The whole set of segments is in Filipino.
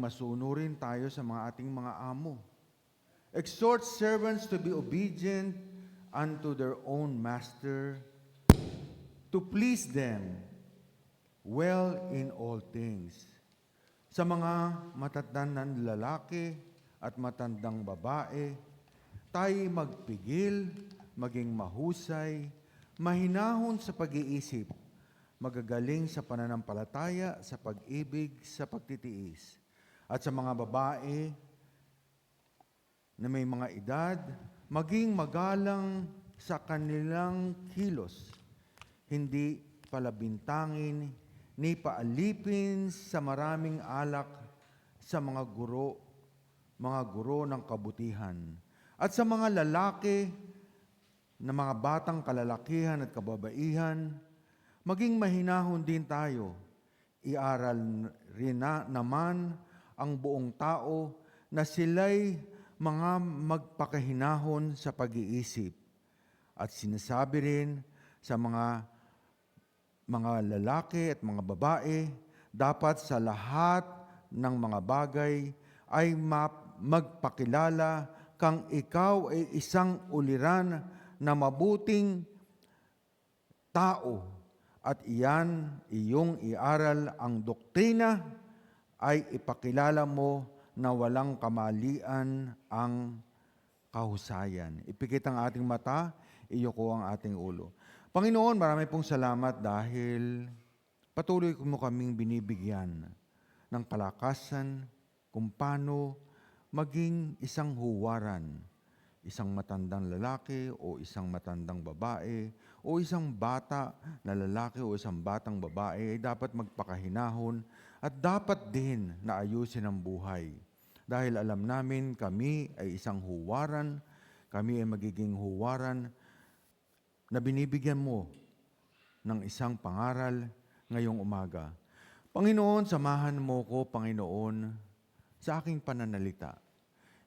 Masunurin tayo sa mga ating mga amo. Exhort servants to be obedient unto their own master, to please them well in all things. Sa mga matatandang lalaki at matandang babae, tayo magpigil, maging mahusay, mahinahon sa pag-iisip, magagaling sa pananampalataya, sa pag-ibig, sa pagtitiis. At sa mga babae na may mga edad, maging magalang sa kanilang kilos, hindi palabintangin, ni paalipin sa maraming alak sa mga guro ng kabutihan. At sa mga lalaki na mga batang kalalakihan at kababaihan, maging mahinahon din tayo. Iaral rin naman ang buong tao na sila'y mga magpakahinahon sa pag-iisip. At sinasabi rin sa mga lalaki at mga babae, dapat sa lahat ng mga bagay ay magpakilala kang ikaw ay isang uliran na mabuting tao at iyong iaral ang doktrina ay ipakilala mo na walang kamalian ang kahusayan. Ipikit ang ating mata, iyuko ang ating ulo. Panginoon, marami pong salamat dahil patuloy mo kaming binibigyan ng kalakasan kung paano maging isang huwaran, isang matandang lalaki o isang matandang babae o isang bata na lalaki o isang batang babae ay dapat magpakahinahon at dapat din na ayusin ang buhay. Dahil alam namin kami ay isang huwaran, kami ay magiging huwaran na binibigyan mo ng isang pangaral ngayong umaga. Panginoon, samahan mo ko, Panginoon, sa aking pananalita.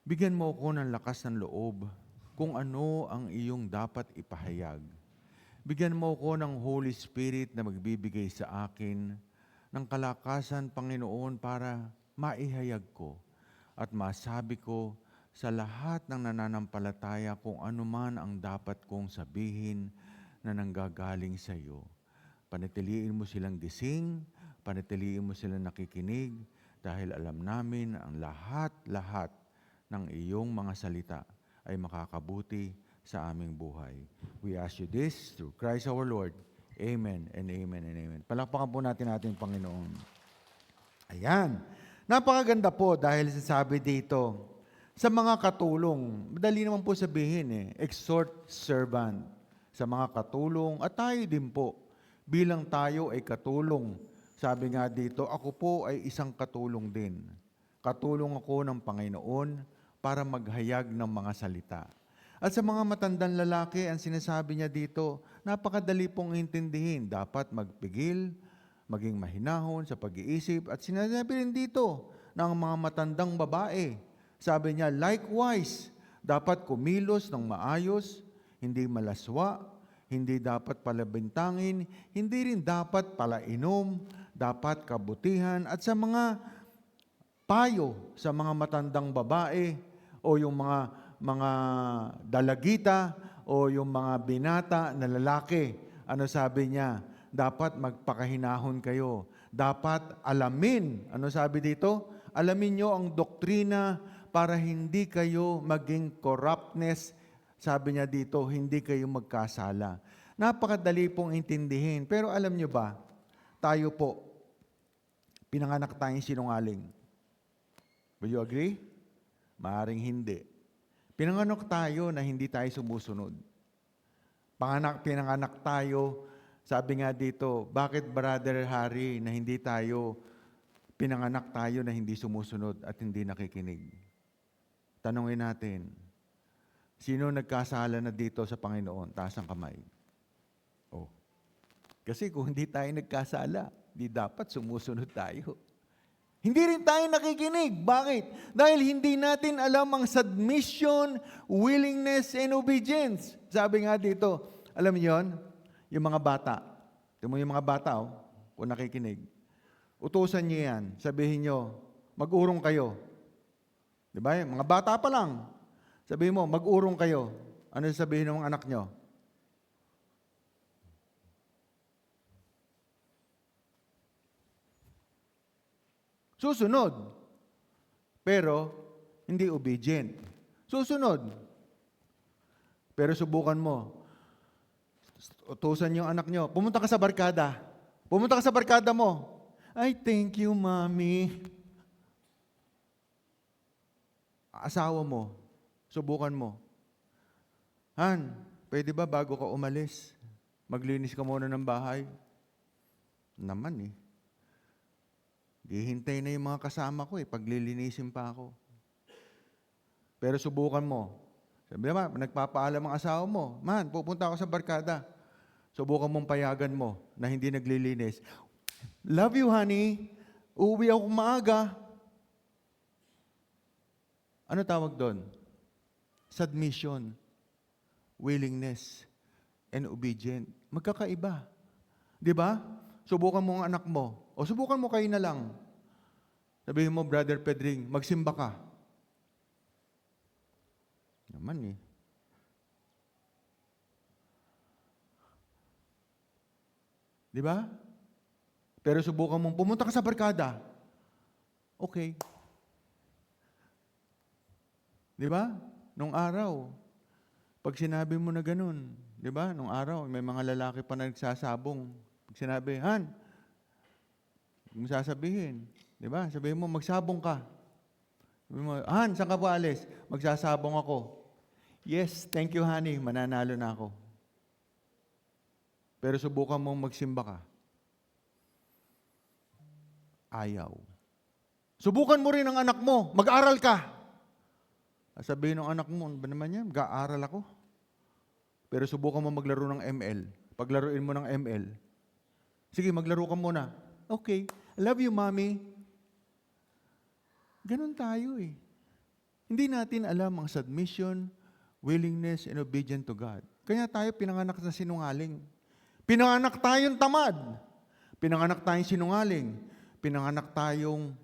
Bigyan mo ko ng lakas ng loob kung ano ang iyong dapat ipahayag. Bigyan mo ko ng Holy Spirit na magbibigay sa akin ng kalakasan, Panginoon, para maihayag ko at masabi ko sa lahat ng nananampalataya kung ano man ang dapat kong sabihin na nanggagaling sa iyo. Panatiliin mo silang gising, panatiliin mo silang nakikinig, dahil alam namin ang lahat-lahat ng iyong mga salita ay makakabuti sa aming buhay. We ask you this through Christ our Lord. Amen and amen and amen. Palakpakan po natin ating Panginoon. Ayan. Napakaganda po dahil sasabi dito, sa mga katulong, madali naman po sabihin exhort servant sa mga katulong at tayo din po, bilang tayo ay katulong. Sabi nga dito, ako po ay isang katulong din. Katulong ako ng Panginoon para maghayag ng mga salita. At sa mga matandang lalaki, ang sinasabi niya dito, napakadali pong intindihin. Dapat magpigil, maging mahinahon sa pag-iisip. At sinasabi rin dito ng mga matandang babae, sabi niya, likewise, dapat kumilos ng maayos, hindi malaswa, hindi dapat palabintangin, hindi rin dapat palainom, dapat kabutihan. At sa mga payo, sa mga matandang babae, o yung mga dalagita, o yung mga binata na lalaki, ano sabi niya? Dapat magpakahinahon kayo. Dapat alamin, ano sabi dito? Alamin nyo ang doktrina para hindi kayo maging corruptness. Sabi niya dito, hindi kayo magkasala. Napakadali pong intindihin. Pero alam nyo ba, tayo po, pinanganak tayong sinungaling. Will you agree? Maaring hindi. Pinanganak tayo na hindi tayo sumusunod. Pinanganak tayo, sabi nga dito, bakit Brother Harry na hindi tayo, pinanganak tayo na hindi sumusunod at hindi nakikinig? Tanungin natin, sino nagkasala na dito sa Panginoon? Taas ang kamay. Oh. Kasi kung hindi tayo nagkasala, di dapat sumusunod tayo. Hindi rin tayo nakikinig. Bakit? Dahil hindi natin alam ang submission, willingness, and obedience. Sabi nga dito, alam niyo yun? Yung mga bata. Ito mo yung mga bata, kung nakikinig. Utusan niyo yan. Sabihin niyo, mag-urong kayo. Di ba? Mga bata pa lang. Sabihin mo, mag-urong kayo. Ano sabihin ng anak nyo? Susunod. Pero, hindi obedient. Susunod. Pero subukan mo. Utusan yung anak nyo. Pumunta ka sa barkada. Pumunta ka sa barkada mo. Ay, thank you, Mommy. Asawa mo. Subukan mo. Han, pwede ba bago ka umalis, maglinis ka muna ng bahay? Naman eh. Hihintay na yung mga kasama ko paglilinisin pa ako. Pero subukan mo. Sabi naman, nagpapaalam ang asawa mo, man, pupunta ako sa barkada. Subukan mong payagan mo na hindi naglilinis. Love you, honey. Uuwi ako maaga. Ano tawag doon? Submission, willingness, and obedient. Magkakaiba. Di ba? Subukan mo ang anak mo. O subukan mo kayo na lang. Sabihin mo, Brother Pedring, magsimba ka. Naman eh. Di ba? Pero subukan mong pumunta ka sa barkada. Okay. Di ba? Nung araw, pag sinabi mo na ganun, di ba? Nung araw, may mga lalaki pa na nagsasabong. Pag sinabi, Han, huwag mo sasabihin. Di ba? Sabihin mo, magsabong ka. Sabihin mo, Han, saan ka po alis? Magsasabong ako. Yes, thank you, honey. Mananalo na ako. Pero subukan mong magsimba ka. Ayaw. Subukan mo rin ang anak mo. Mag-aral ka. Sabihin ng anak mo, ba naman yan? Mag-aaral ako. Pero subukan mo maglaro ng ML. Paglaruin mo ng ML. Sige, maglaro ka muna. Okay. Love you, Mommy. Ganon tayo eh. Hindi natin alam ang submission, willingness, and obedience to God. Kaya tayo pinanganak na sinungaling. Pinanganak tayong tamad. Pinanganak tayong sinungaling. Pinanganak tayong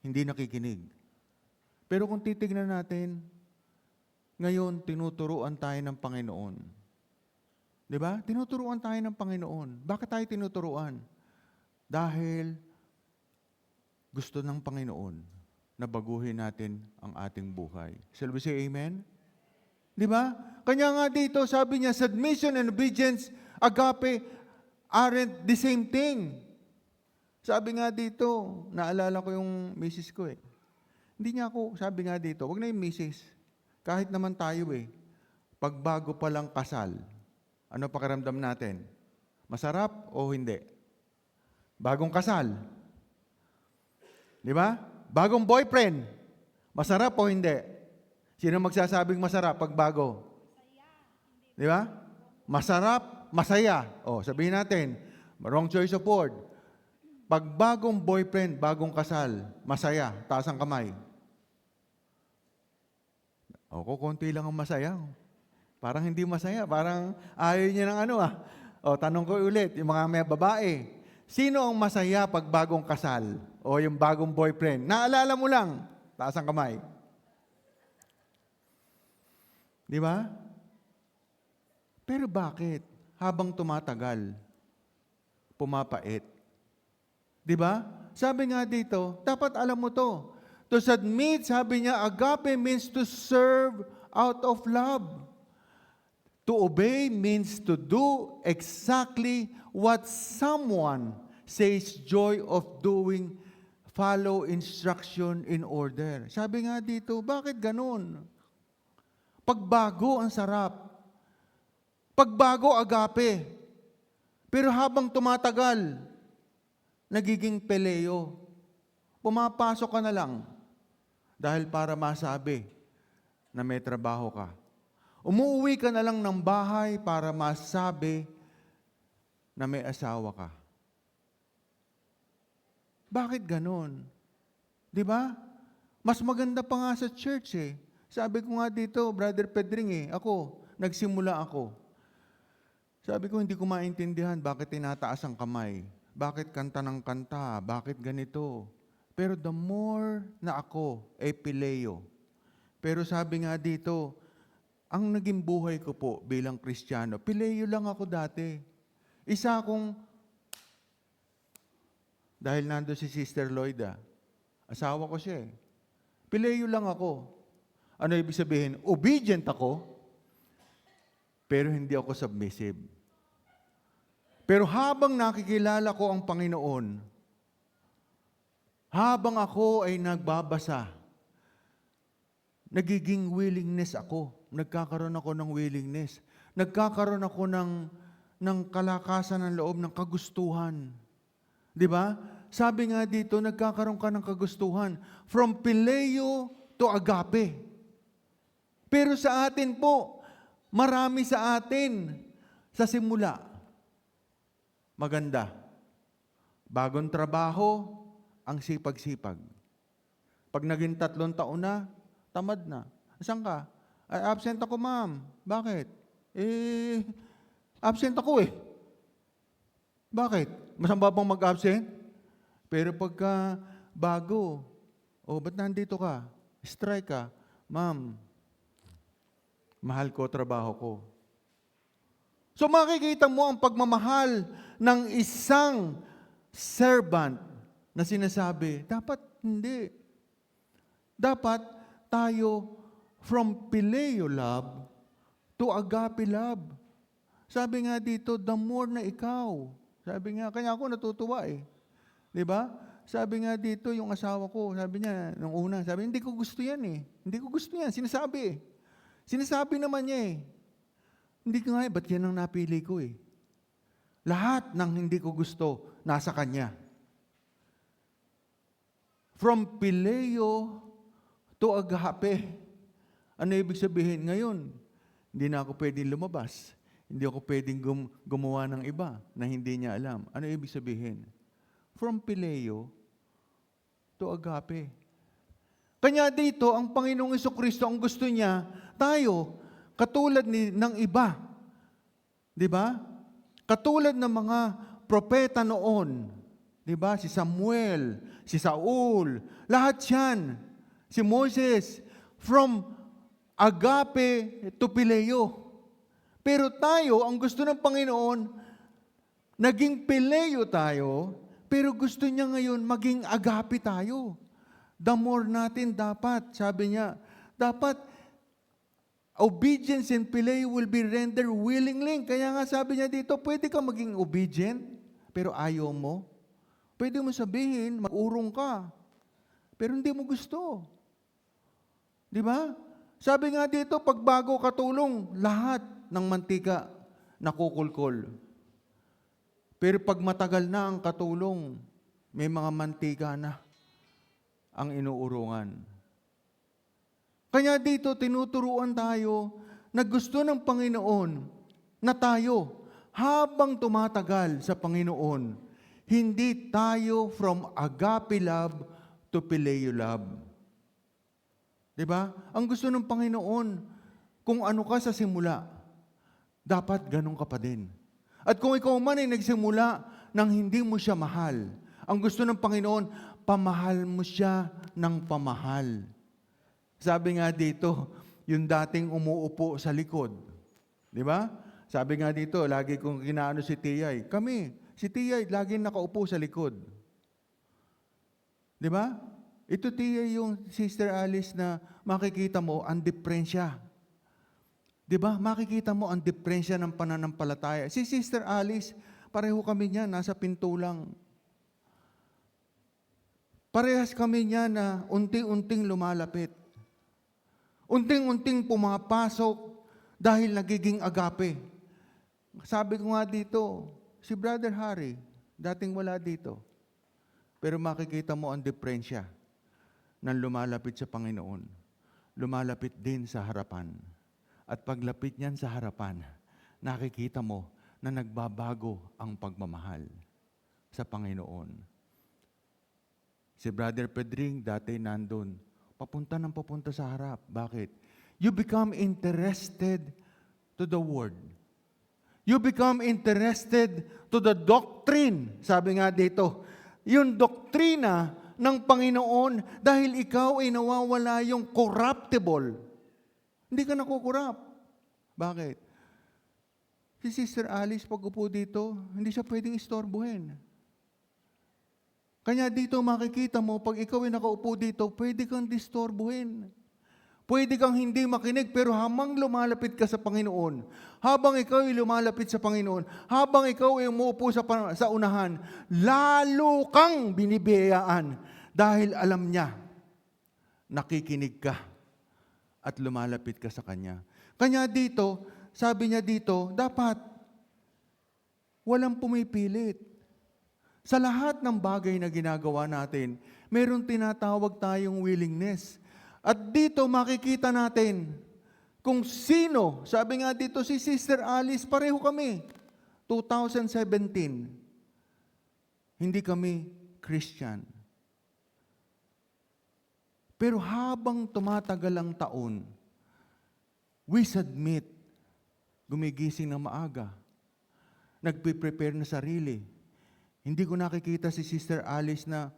hindi nakikinig. Pero kung titignan natin, ngayon tinuturuan tayo ng Panginoon. Di ba? Tinuturuan tayo ng Panginoon. Bakit tayo tinuturuan? Dahil gusto ng Panginoon na baguhin natin ang ating buhay. Shall we say amen? Di ba? Kanya nga dito, sabi niya, submission and obedience, agape, aren't the same thing. Sabi nga dito, naalala ko yung misis ko eh. Hindi niya ako, sabi nga dito, wag na yung misis. Kahit naman tayo eh, pagbago pa lang kasal, ano pakiramdam natin? Masarap o hindi? Bagong kasal. Di ba? Bagong boyfriend. Masarap o hindi? Sino magsasabing masarap pag bago? Di ba? Masarap, masaya. O, sabihin natin, wrong choice of word. Pag bagong boyfriend, bagong kasal, masaya, taas ang kamay. O, konti lang ang masaya. Parang hindi masaya. Parang ayaw niya ng ano ah. O, tanong ko ulit, yung mga may babae, sino ang masaya pag bagong kasal? O yung bagong boyfriend? Naalala mo lang, taas ang kamay. Di ba? Pero bakit? Habang tumatagal, pumapait. Di ba? Sabi nga dito, dapat alam mo to. To submit, sabi niya, agape means to serve out of love. To obey means to do exactly what someone says joy of doing, follow instruction in order. Sabi nga dito, bakit ganun? Pagbago ang sarap. Pagbago, agape. Pero habang tumatagal, nagiging peleo. Pumapasok ka na lang dahil para masabi na may trabaho ka. Umuwi ka na lang ng bahay para masabi na may asawa ka. Bakit ganon? Di ba? Mas maganda pa nga sa church eh. Sabi ko nga dito, Brother Pedring ako, nagsimula ako. Sabi ko, hindi ko maintindihan bakit tinataas ang kamay. Bakit kanta ng kanta? Bakit ganito? Pero the more na ako ay pileo. Pero sabi nga dito, ang naging buhay ko po bilang Kristiyano, pileo lang ako dati. Isa akong, dahil nando si Sister Lloyda, asawa ko siya eh. Pileo lang ako. Ano ibig sabihin? Obedient ako, pero hindi ako submissive. Pero habang nakikilala ko ang Panginoon, habang ako ay nagbabasa, nagiging willingness ako. Nagkakaroon ako ng willingness. Nagkakaroon ako ng kalakasan ng loob, ng kagustuhan. Di ba? Sabi nga dito, nagkakaroon ka ng kagustuhan. From pileo to agape. Pero sa atin po, marami sa atin, sa simula, maganda. Bagong trabaho, ang sipag-sipag. Pag naging 3 taon na, tamad na. Saan ka? Ay, absent ako, ma'am. Bakit? Absent ako eh. Bakit? Masama bang mag-absent? Pero pagka bago, ba't nandito ka? Strike ka. Ma'am, mahal ko trabaho ko. So makikita mo ang pagmamahal ng isang servant na sinasabi, dapat hindi. Dapat tayo from pileo love to agape love. Sabi nga dito, the more na ikaw. Sabi nga, kanya ako natutuwa eh. Di ba? Sabi nga dito, yung asawa ko, sabi niya, nung una, sabi, hindi ko gusto yan eh. Hindi ko gusto yan. Sinasabi eh. Sinasabi naman niya eh. Hindi ko nga eh, ba't yan ang napili ko eh? Lahat ng hindi ko gusto, nasa kanya. From pileo to agape. Ano ibig sabihin? Ngayon, hindi na ako pwedeng lumabas. Hindi ako pwedeng gumawa ng iba na hindi niya alam. Ano ibig sabihin? From pileo to agape. Kanya dito, ang Panginoong Jesucristo, ang gusto niya, tayo, katulad ng iba. Di ba? Katulad ng mga propeta noon. Di ba? Si Samuel, si Saul, lahat yan. Si Moses, from agape to pileo. Pero tayo, ang gusto ng Panginoon, naging pileo tayo, pero gusto niya ngayon maging agape tayo. The more natin dapat, sabi niya, dapat obedience and pileo will be rendered willingly. Kaya nga sabi niya dito, pwede ka maging obedient, pero ayaw mo. Pwede mo sabihin, mag-urong ka, pero hindi mo gusto. Di ba? Sabi nga dito, pag bago katulong, lahat ng mantika nakukulkol. Pero pag matagal na ang katulong, may mga mantika na ang inuurungan. Kaya dito, tinuturuan tayo na gusto ng Panginoon na tayo, habang tumatagal sa Panginoon, hindi tayo from agape love to pileo love. Diba? Ang gusto ng Panginoon, kung ano ka sa simula, dapat ganun ka pa din. At kung ikaw man ay nagsimula nang hindi mo siya mahal, ang gusto ng Panginoon, pamahal mo siya ng pamahal. Sabi nga dito, yung dating umuupo sa likod. Di ba? Sabi nga dito, lagi kong kinaano si Tiyay. Si Tiyay, lagi nakaupo sa likod. Di ba? Ito Tiyay yung Sister Alice na makikita mo ang diferensya. Di ba? Makikita mo ang diferensya ng pananampalataya. Si Sister Alice, pareho kami niya, nasa pinto lang. Parehas kami niya na unti-unting lumalapit. Unting-unting pumapasok dahil nagiging agape. Sabi ko nga dito, si Brother Harry, dating wala dito. Pero makikita mo ang diferensya ng lumalapit sa Panginoon. Lumalapit din sa harapan. At paglapit niyan sa harapan, nakikita mo na nagbabago ang pagmamahal sa Panginoon. Si Brother Pedring, dati nandun, papunta sa harap. Bakit? You become interested to the Word. You become interested to the doctrine. Sabi nga dito, yung doktrina ng Panginoon dahil ikaw ay nawawala yung corruptible. Hindi ka nakukurap. Bakit? Si Sister Alice, pag upo dito, hindi siya pwedeng istorbohin. Kanya dito makikita mo, pag ikaw ay nakaupo dito, pwede kang distorbohin. Pwede kang hindi makinig, pero habang lumalapit ka sa Panginoon, habang ikaw ay lumalapit sa Panginoon, habang ikaw ay umuupo sa unahan, lalo kang binibiyayaan dahil alam niya, nakikinig ka at lumalapit ka sa Kanya. Kanya dito, sabi niya dito, dapat walang pumipilit. Sa lahat ng bagay na ginagawa natin, mayroong tinatawag tayong willingness. At dito makikita natin kung sino, sabi nga dito si Sister Alice, pareho kami, 2017, hindi kami Christian. Pero habang tumatagal ang taon, we submit, gumigising na maaga, nagpe-prepare na sarili. Hindi ko nakikita si Sister Alice na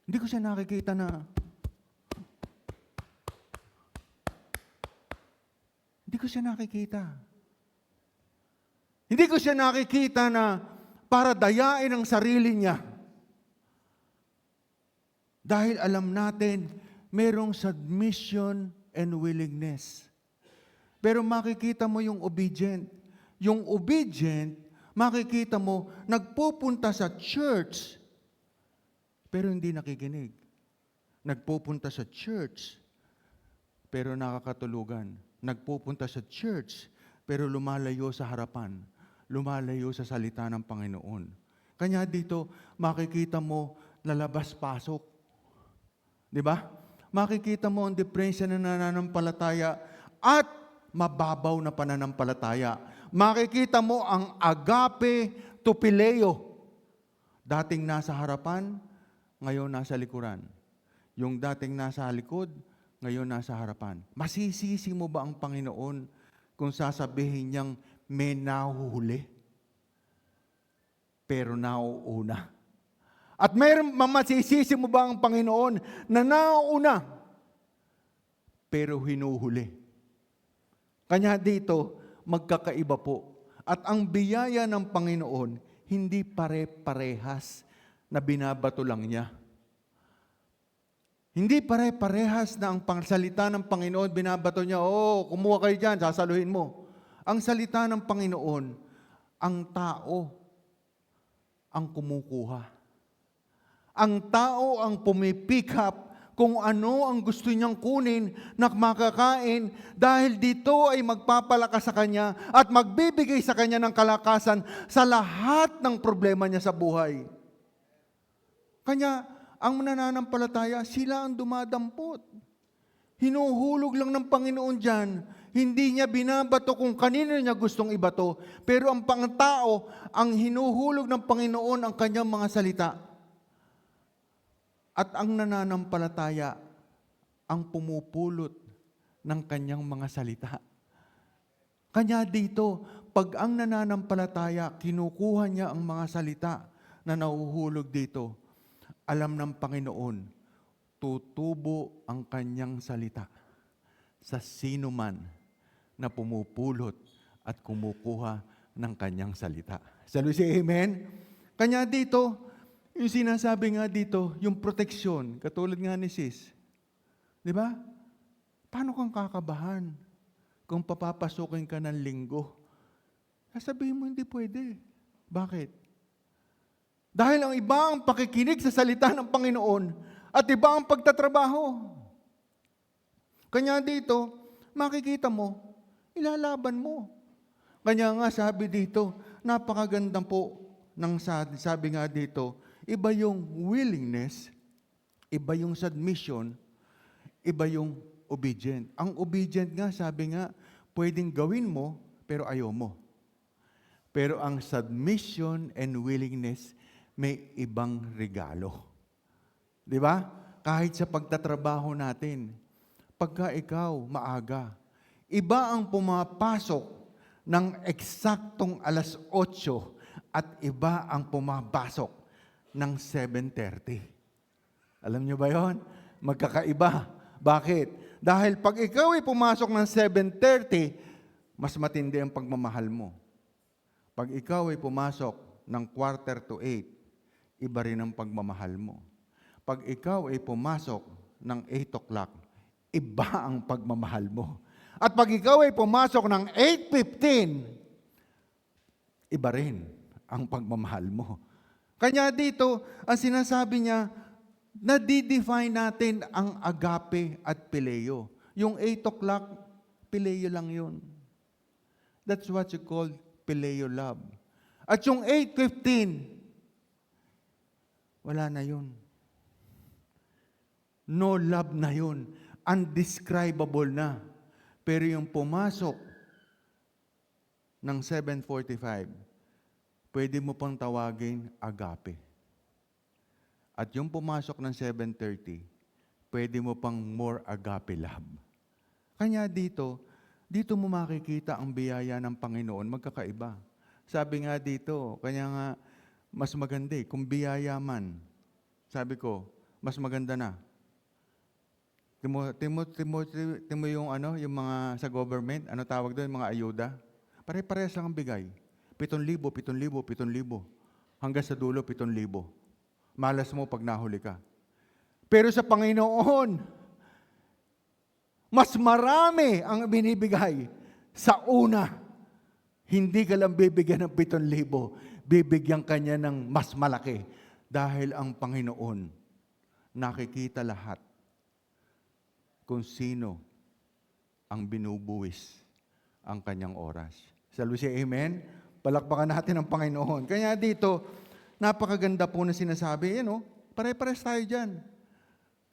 hindi ko siya nakikita na hindi ko siya nakikita na para dayain ang sarili niya. Dahil alam natin, merong submission and willingness. Pero makikita mo yung obedient. Yung obedient, makikita mo, nagpupunta sa church, pero hindi nakikinig. Nagpupunta sa church, pero nakakatulugan. Nagpupunta sa church, pero lumalayo sa harapan. Lumalayo sa salita ng Panginoon. Kanya dito, makikita mo lalabas-pasok. Di ba? Makikita mo ang diferensya ng nananampalataya at mababaw na pananampalataya. Makikita mo ang agape to phileo. Dating nasa harapan, ngayon nasa likuran. Yung dating nasa likod, ngayon nasa harapan. Masisisi mo ba ang Panginoon kung sasabihin niyang may nahuhuli, pero nauuna? At masisisi mo ba ang Panginoon na nauuna, pero hinuhuli? Kanya dito, magkakaiba po. At ang biyaya ng Panginoon, hindi pare-parehas na binabato lang niya. Hindi pare-parehas na ang pangsalita ng Panginoon, binabato niya, kumuha kayo dyan, sasaluhin mo. Ang salita ng Panginoon, ang tao ang kumukuha. Ang tao ang pumipick up kung ano ang gusto niyang kunin na makakain dahil dito ay magpapalakas sa kanya at magbibigay sa kanya ng kalakasan sa lahat ng problema niya sa buhay. Kanya, ang nananampalataya, sila ang dumadampot. Hinuhulog lang ng Panginoon dyan. Hindi niya binabato kung kanino niya gustong ibato. Pero ang pangtao, ang hinuhulog ng Panginoon ang kanyang mga salita. At ang nananampalataya, ang pumupulot ng kanyang mga salita. Kanya dito, pag ang nananampalataya, kinukuha niya ang mga salita na nahuhulog dito, alam ng Panginoon, tutubo ang kanyang salita sa sino man na pumupulot at kumukuha ng kanyang salita. Sabi siya, amen? Kanya dito, yung sinasabi nga dito, yung proteksyon, katulad nga ni Sis. Di ba? Paano kang kakabahan kung papapasukin ka ng linggo? Sasabihin mo, hindi pwede. Bakit? Dahil ang iba ang pakikinig sa salita ng Panginoon at iba ang pagtatrabaho. Kanya dito, makikita mo, ilalaban mo. Kanya nga sabi dito, napakaganda po ng sabi nga dito, iba yung willingness, iba yung submission, iba yung obedient. Ang obedient nga, sabi nga, pwedeng gawin mo, pero ayaw mo. Pero ang submission and willingness, may ibang regalo. Di ba? Kahit sa pagtatrabaho natin, pagka ikaw maaga, iba ang pumapasok ng eksaktong 8:00 at iba ang pumapasok ng 7:30. Alam niyo ba yon? Magkakaiba. Bakit? Dahil pag ikaw ay pumasok ng 7:30, mas matindi ang pagmamahal mo. Pag ikaw ay pumasok ng 7:45, iba rin ang pagmamahal mo. Pag ikaw ay pumasok ng 8 o'clock, iba ang pagmamahal mo. At pag ikaw ay pumasok ng 8:15, iba rin ang pagmamahal mo. Kanya dito, ang sinasabi niya, nadidefine natin ang agape at pileo. Yung 8 o'clock, pileo lang yun. That's what you call pileo love. At yung 8:15, wala na yun. No love na yun. Undescribable na. Pero yung pumasok ng 7:45, pwede mo pang tawagin agape. At yung pumasok ng 7:30, pwede mo pang more agape love. Kanya dito mo makikita ang biyaya ng Panginoon, magkakaiba. Sabi nga dito, kanya nga, mas maganda kung biyaya man. Sabi ko, mas maganda na. Timo yung yung mga sa government, ano tawag doon, mga ayuda. Pare-parehas lang ang bigay. 7,000, 7,000, 7,000. Hanggang sa dulo, 7,000. Malas mo pag nahuli ka. Pero sa Panginoon, mas marami ang binibigay sa una. Hindi ka lang bibigyan ng 7,000. Bibigyan ka niya ng mas malaki. Dahil ang Panginoon, nakikita lahat kung sino ang binubuwis ang kanyang oras. Salve siya, amen? Palakpakan natin ang Panginoon. Kaya dito, napakaganda po na sinasabi, pare-pares tayo dyan.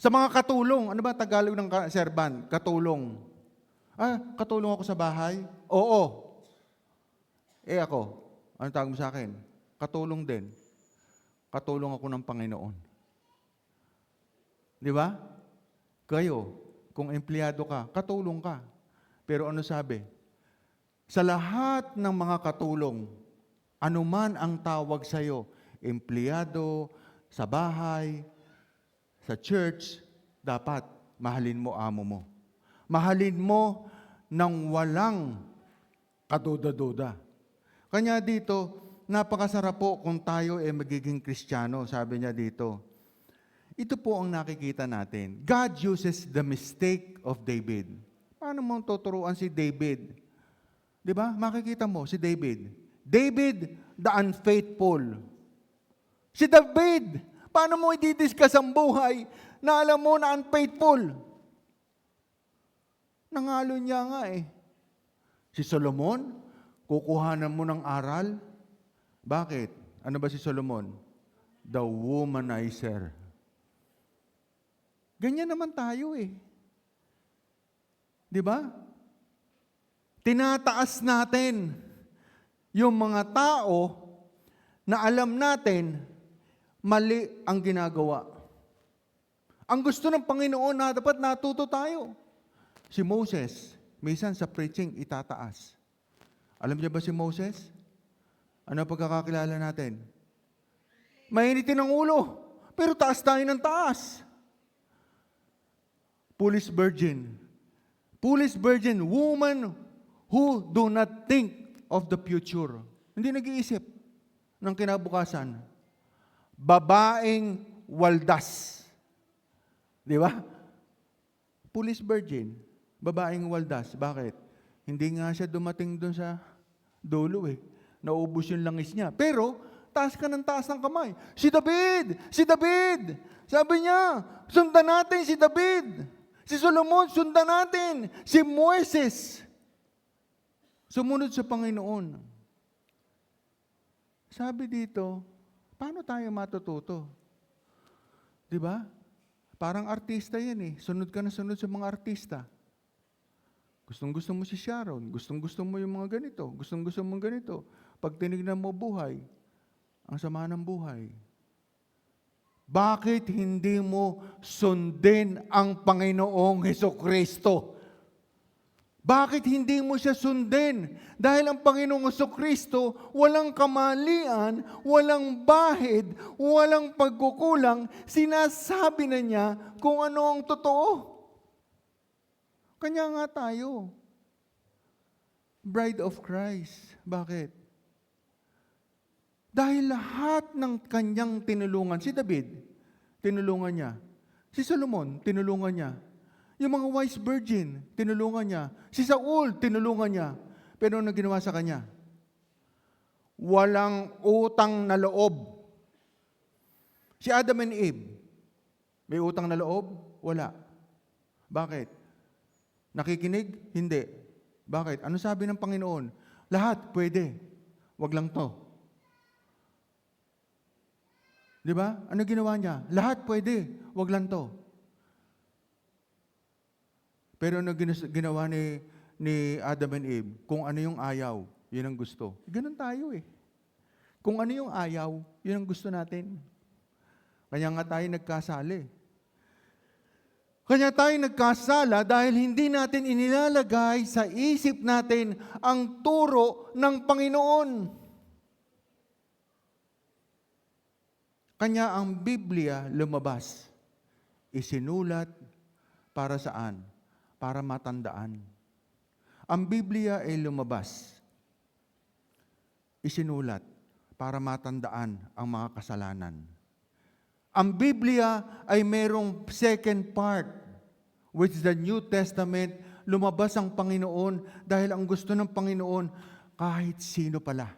Sa mga katulong, ano ba Tagalog ng serban? Katulong. Katulong ako sa bahay? Oo. Ako, ano tawag mo sa akin? Katulong din. Katulong ako ng Panginoon. Di ba? Kayo, kung empleyado ka, katulong ka. Pero ano sabi? Sa lahat ng mga katulong, anuman ang tawag sa iyo, empleyado, sa bahay, sa church, dapat mahalin mo amo mo. Mahalin mo nang walang kaduda-duda. Kanya dito, napakasarap po kung tayo ay magiging Kristiyano, sabi niya dito. Ito po ang nakikita natin. God uses the mistake of David. Paano mo tuturuan si David? Di ba? Makikita mo si David. David, the unfaithful. Si David, paano mo i-discuss ang buhay na alam mo na unfaithful? Nangalo niya nga Si Solomon, kukuhanan mo ng aral. Bakit? Ano ba si Solomon? The womanizer. Ganyan naman tayo Di ba? Tinataas natin yung mga tao na alam natin mali ang ginagawa. Ang gusto ng Panginoon na dapat natuto tayo. Si Moses, minsan sa preaching itataas. Alam niyo ba si Moses? Ano pagkakakilala natin? Mainitin ang ulo, pero taas tayo ng taas. Foolish virgin. Foolish virgin, woman who do not think of the future. Hindi nag-iisip ng kinabukasan. Babaeng waldas. Di ba? Foolish virgin, babaeng waldas. Bakit? Hindi nga siya dumating doon sa dulo Naubos yung langis niya. Pero, taas ka ng taas ng kamay. Si David! Si David! Sabi niya, sundan natin si David. Si Solomon, sundan natin. Si Moises, sumunod sa Panginoon. Sabi dito, paano tayo matututo? Di ba? Parang artista yan Sunod ka na sunod sa mga artista. Gustong-gusto mo si Sharon. Gustong-gusto mo yung mga ganito. Gustong-gusto mo ganito. Pag tinignan mo buhay, ang sama ng buhay. Bakit hindi mo sundin ang Panginoong Hesukristo? Bakit hindi mo siya sundin? Dahil ang Panginoong Kristo, walang kamalian, walang bahid, walang pagkukulang, sinasabi na niya kung ano ang totoo. Kanya nga tayo, bride of Christ. Bakit? Dahil lahat ng kanyang tinulungan, si David, tinulungan niya. Si Solomon, tinulungan niya. Yung mga wise virgin, tinulungan niya. Si Saul, tinulungan niya. Pero ano ginawa sa kanya? Walang utang na loob. Si Adam and Eve, may utang na loob? Wala. Bakit? Nakikinig? Hindi. Bakit? Ano sabi ng Panginoon? Lahat pwede. Wag lang to. Di ba? Ano ginawa niya? Lahat pwede. Wag lang to. Pero ano ginawa ni Adam and Eve? Kung ano yung ayaw, yun ang gusto. Ganun tayo eh. Kung ano yung ayaw, yun ang gusto natin. Kaya nga tayo nagkasali. Kaya tayo nagkasala dahil hindi natin inilalagay sa isip natin ang turo ng Panginoon. Kanya ang Biblia lumabas. Isinulat para saan? Para matandaan. Ang Biblia ay lumabas. Isinulat para matandaan ang mga kasalanan. Ang Biblia ay merong second part, which is the New Testament. Lumabas ang Panginoon dahil ang gusto ng Panginoon, kahit sino pala,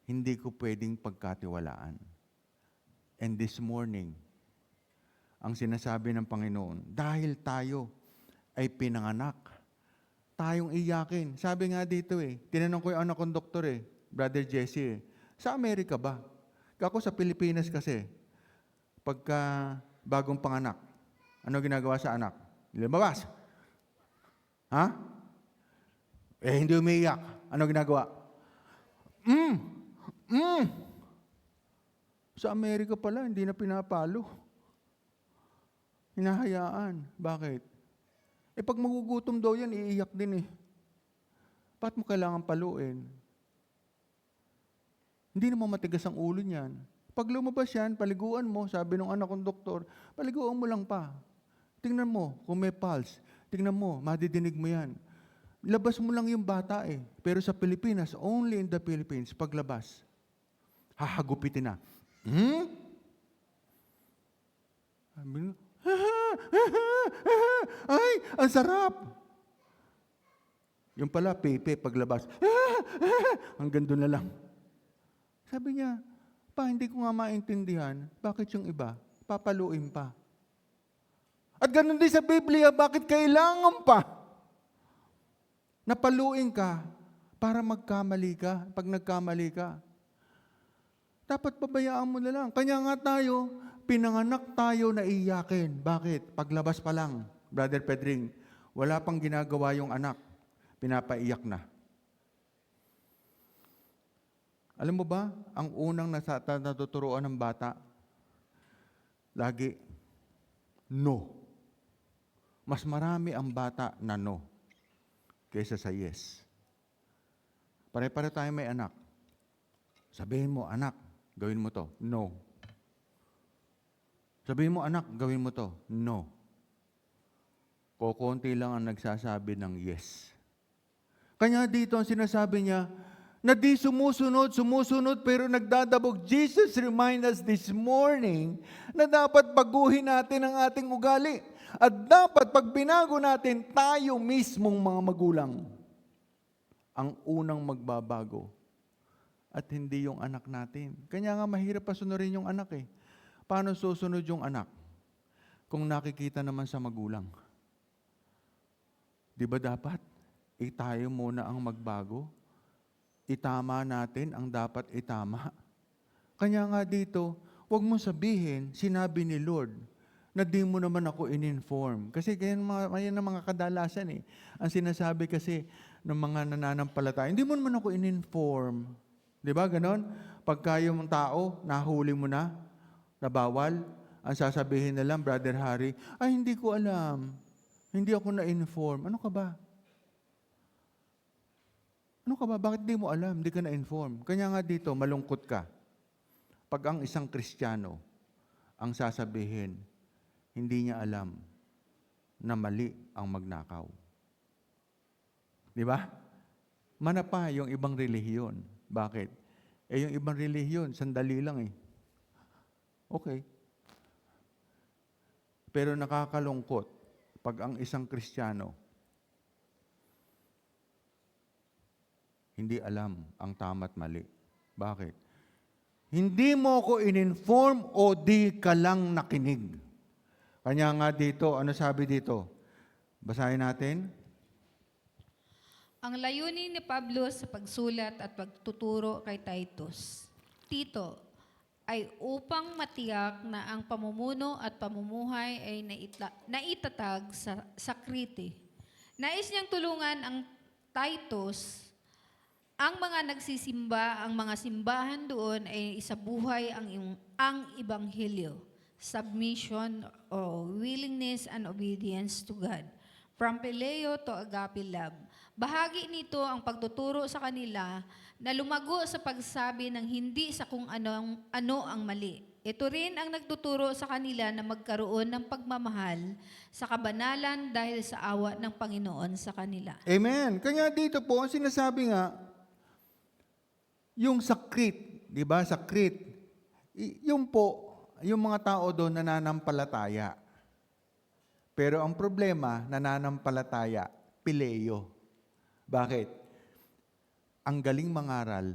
hindi ko pwedeng pagkatiwalaan. And this morning, ang sinasabi ng Panginoon, dahil tayo ay pinanganak, tayong iyakin. Sabi nga dito tinanong ko yung anak kong doktor Brother Jesse sa Amerika ba? Ako sa Pilipinas kasi, pagka bagong panganak, ano ginagawa sa anak? Lumabas. Ha? Hindi umiiyak. Ano ginagawa? Sa Amerika pala, hindi na pinapalo. Hinahayaan. Bakit? Pag magugutom daw yan, iiyak din Ba't mo kailangan paluin? Hindi naman matigas ang ulo niyan. Pag lumabas yan, paliguan mo, sabi ng anak kong doktor, paliguan mo lang pa. Tingnan mo kung may pulse. Tingnan mo, madidinig mo yan. Labas mo lang yung bata Pero sa Pilipinas, only in the Philippines, paglabas, hahagupitin na. Sabi nga, ay, ang sarap. Yung pala, pepe, paglabas, hanggang doon na lang. Sabi niya, pa, hindi ko nga maintindihan, bakit yung iba, papaluin pa. At ganun din sa Biblia, bakit kailangan pa? Napaluin ka para magkamali ka, pag nagkamali ka. Dapat pabayaan mo na lang. Kanya nga tayo, pinanganak tayo na iyakin. Bakit? Paglabas pa lang, Brother Pedring, wala pang ginagawa yung anak, pinapaiyak na. Alam mo ba, ang unang natuturuan ng bata, lagi, no. Mas marami ang bata na no, kaysa sa yes. Pare-pare tayo may anak. Sabihin mo, anak, gawin mo to. No. Sabihin mo, anak, gawin mo to. No. Kukunti lang ang nagsasabi ng yes. Kanya dito ang sinasabi niya, na di sumusunod, pero nagdadabog. Jesus remind us this morning na dapat baguhin natin ang ating ugali. At dapat pag binago natin, tayo mismong mga magulang ang unang magbabago. At hindi yung anak natin. Kanya nga mahirap pasunurin yung anak Paano susunod yung anak? Kung nakikita naman sa magulang. Di ba dapat? Tayo muna ang magbago. Itama natin ang dapat itama. Kanya nga dito, huwag mo sabihin, sinabi ni Lord, na di mo naman ako in-inform. Kasi yan ang mga kadalasan Ang sinasabi kasi ng mga nananampalataya, hindi mo naman ako in-inform. Di ba ganon? Pagka yung tao, nahuli mo na bawal, ang sasabihin na lang, Brother Harry, ay hindi ko alam. Hindi ako na-inform. Ano ka ba? Ano ka ba? Bakit di mo alam? Di ka na-inform. Kanya nga dito, malungkot ka. Pag ang isang Kristiyano ang sasabihin, hindi niya alam na mali ang magnakaw. Di ba? Mana pa yung ibang relihiyon. Bakit? Yung ibang relihiyon, sandali lang eh. Okay. Pero nakakalungkot pag ang isang Kristiyano hindi alam ang tama at mali. Bakit? Hindi mo ko in-inform o di ka lang nakinig. Kanya nga dito, ano sabi dito? Basahin natin. Ang layunin ni Pablo sa pagsulat at pagtuturo kay Tito, ay upang matiyak na ang pamumuno at pamumuhay ay naitatag sa Krete. Nais niyang tulungan ang Titus, ang mga nagsisimba, ang mga simbahan doon ay isabuhay ang Ebanghelyo, submission o willingness and obedience to God. From Phileo to Agape Love. Bahagi nito ang pagtuturo sa kanila na lumago sa pagsabi ng hindi sa kung ano ang mali. Ito rin ang nagtuturo sa kanila na magkaroon ng pagmamahal sa kabanalan dahil sa awa ng Panginoon sa kanila. Amen. Kanya dito po, ang sinasabi nga, yung sa Crete, di ba, sa Crete, yung po, yung mga tao doon nananampalataya. Pero ang problema, nananampalataya, Pileo. Bakit? Ang galing mangaral,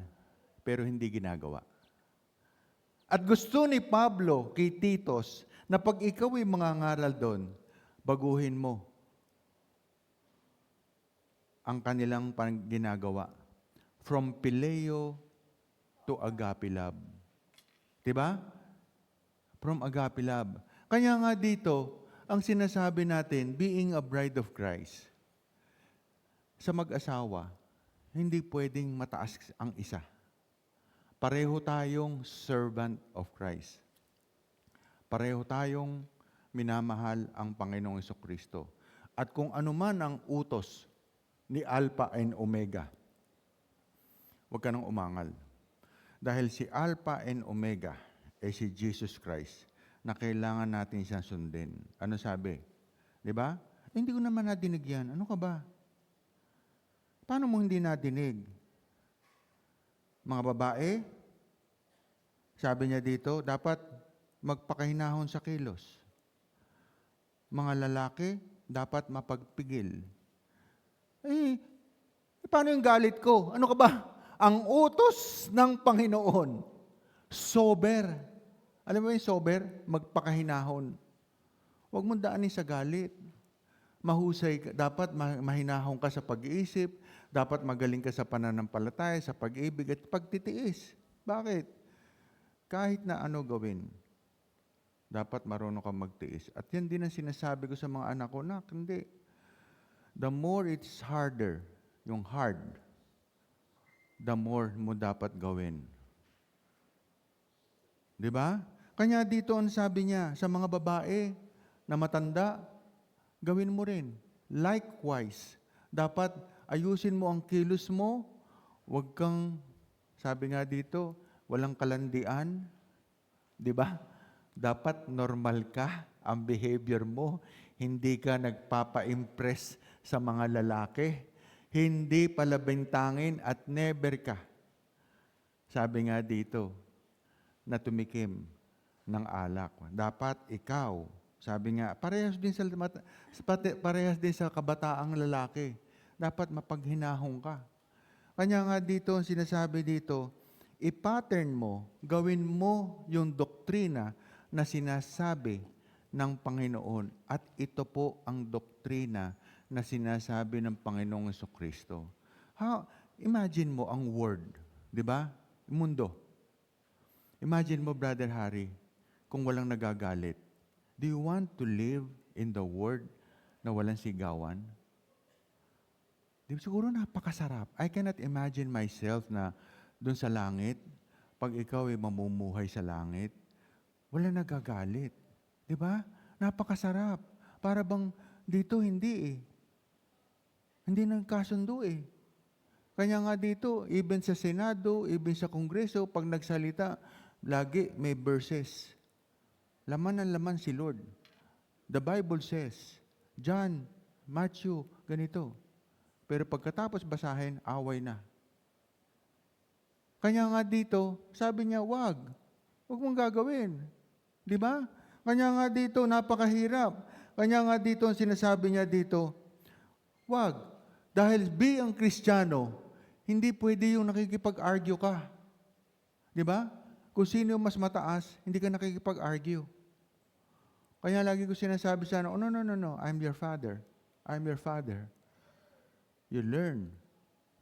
pero hindi ginagawa. At gusto ni Pablo kay Titos na pag ikaw ay mangangaral doon, baguhin mo ang kanilang ginagawa. From Pileo to Agape Love. Diba? From Agape Love. Kaya nga dito, ang sinasabi natin, being a bride of Christ, sa mag-asawa, hindi pwedeng mataas ang isa. Pareho tayong servant of Christ. Pareho tayong minamahal ang Panginoong Jesucristo. At kung ano man ang utos ni Alpha and Omega, huwag ka nang umangal. Dahil si Alpha and Omega ay si Jesus Christ na kailangan natin siyang sundin. Ano sabi? Di ba? Hindi ko naman nadinig yan. Ano ka ba? Paano mo hindi nadinig? Mga babae, sabi niya dito, dapat magpakahinahon sa kilos. Mga lalaki, dapat mapagpigil. Paano yung galit ko? Ano ka ba? Ang utos ng Panginoon, sober. Alam mo yung sober? Magpakahinahon. Huwag mong daanin sa galit. Mahusay ka. Dapat mahinahon ka sa pag-iisip. Dapat magaling ka sa pananampalataya, sa pag-ibig at pagtitiis. Bakit? Kahit na ano gawin, dapat marunong ka magtiis. At yan din ang sinasabi ko sa mga anak ko, nak, hindi. The more it's harder, yung hard, the more mo dapat gawin. Di ba? Kanya dito ang sabi niya, sa mga babae na matanda, gawin mo rin. Likewise, dapat ayusin mo ang kilos mo, huwag kang, sabi nga dito, walang kalandian. Di ba? Dapat normal ka ang behavior mo. Hindi ka nagpapa-impress sa mga lalaki. Hindi palabintangin at never ka. Sabi nga dito, na tumikim ng alak. Dapat ikaw, sabi nga, parehas din sa kabataang lalaki. Dapat mapaghinahon ka. Kanya nga dito, sinasabi dito, i-pattern mo, gawin mo yung doktrina na sinasabi ng Panginoon. At ito po ang doktrina na sinasabi ng Panginoong Jesucristo. Imagine mo ang word, di ba? Mundo. Imagine mo, Brother Harry, kung walang nagagalit. Do you want to live in the word na walang sigawan? Di ba, siguro napakasarap. I cannot imagine myself na doon sa langit, pag ikaw ay mamumuhay sa langit, wala nagagalit. Di ba? Napakasarap. Para bang dito hindi eh. Hindi nagkasundo eh. Kanya nga dito, even sa Senado, even sa Kongreso, pag nagsalita, lagi may verses. Laman ng laman si Lord. The Bible says, John, Matthew, ganito. Pero pagkatapos basahin, away na. Kanya nga dito, sabi niya, wag mong gagawin. Di ba? Kanya nga dito, napakahirap. Kanya nga dito, ang sinasabi niya dito, wag. Dahil ang Kristiyano, hindi pwede yung nakikipag-argue ka. Di ba? Kung sino yung mas mataas, hindi ka nakikipag-argue. Kaya lagi ko sinasabi sana, oh, no, I'm your father. I'm your father. You learn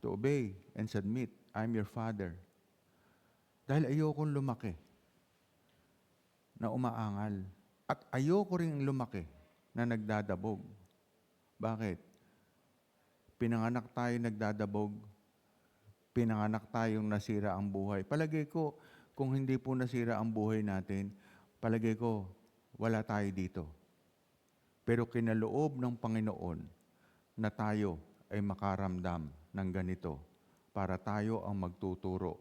to obey and submit. I'm your father. Dahil ayokong lumaki na umaangal. At ayoko rin lumaki na nagdadabog. Bakit? Pinanganak tayo nagdadabog. Pinanganak tayong nasira ang buhay. Palagay ko, kung hindi po nasira ang buhay natin, palagay ko, wala tayo dito. Pero kinaloob ng Panginoon na tayo ay makaramdam ng ganito para tayo ang magtuturo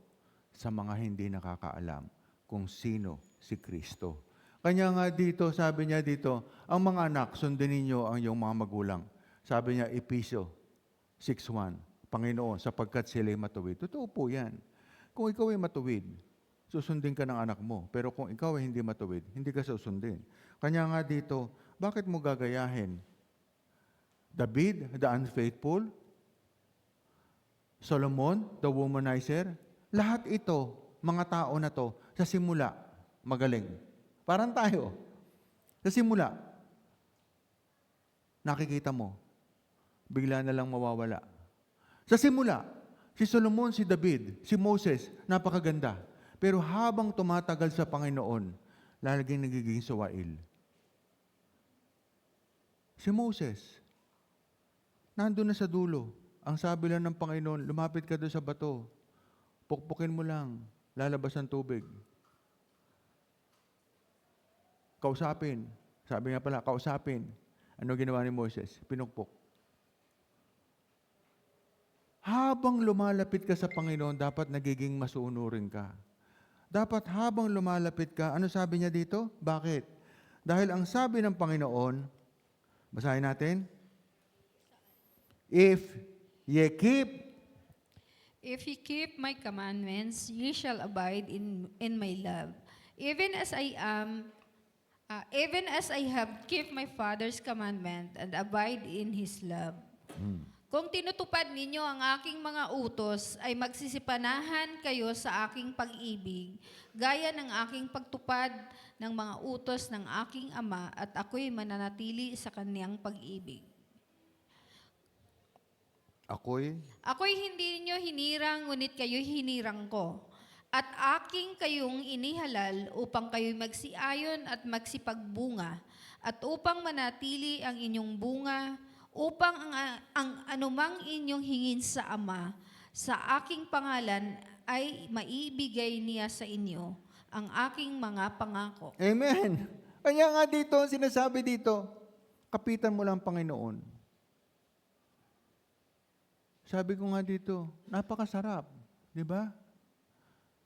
sa mga hindi nakakaalam kung sino si Kristo. Kanya nga dito, sabi niya dito, ang mga anak, sundin ninyo ang iyong mga magulang. Sabi niya, Efesyo 6:1, Panginoon, sapagkat sila'y matuwid. Totoo po yan. Kung ikaw ay matuwid, susundin ka ng anak mo. Pero kung ikaw ay hindi matuwid, hindi ka susundin. Kanya nga dito, bakit mo gagayahin? David, the unfaithful? Solomon, the womanizer? Lahat ito, mga tao na to, sa simula, magaling. Parang tayo. Sa simula, nakikita mo, bigla na lang mawawala. Sa simula, si Solomon, si David, si Moses, napakaganda. Pero habang tumatagal sa Panginoon, lalaging nagiging suwail. Si Moses, nandun na sa dulo. Ang sabi lang ng Panginoon, lumapit ka doon sa bato. Pukpukin mo lang, lalabas ang tubig. Kausapin. Sabi nga pala, kausapin. Ano ginawa ni Moses? Pinukpok. Habang lumalapit ka sa Panginoon, dapat nagiging masunurin ka. Dapat habang lumalapit ka, ano sabi niya dito? Bakit? Dahil ang sabi ng Panginoon, basahin natin, If ye keep my commandments, ye shall abide in my love. Even as I have kept my Father's commandment and abide in His love. Kung tinutupad ninyo ang aking mga utos, ay magsisipanahan kayo sa aking pag-ibig, gaya ng aking pagtupad ng mga utos ng aking Ama, at ako'y mananatili sa kaniyang pag-ibig. Ako'y hindi ninyo hinirang, ngunit kayo'y hinirang ko. At aking kayong inihalal upang kayo'y magsiayon at magsipagbunga, at upang manatili ang inyong bunga, upang ang anumang inyong hingin sa Ama, sa aking pangalan ay maibigay niya sa inyo ang aking mga pangako. Amen. Kanya nga dito, sinasabi dito, kapitan mo lang Panginoon. Sabi ko nga dito, napakasarap. Di ba?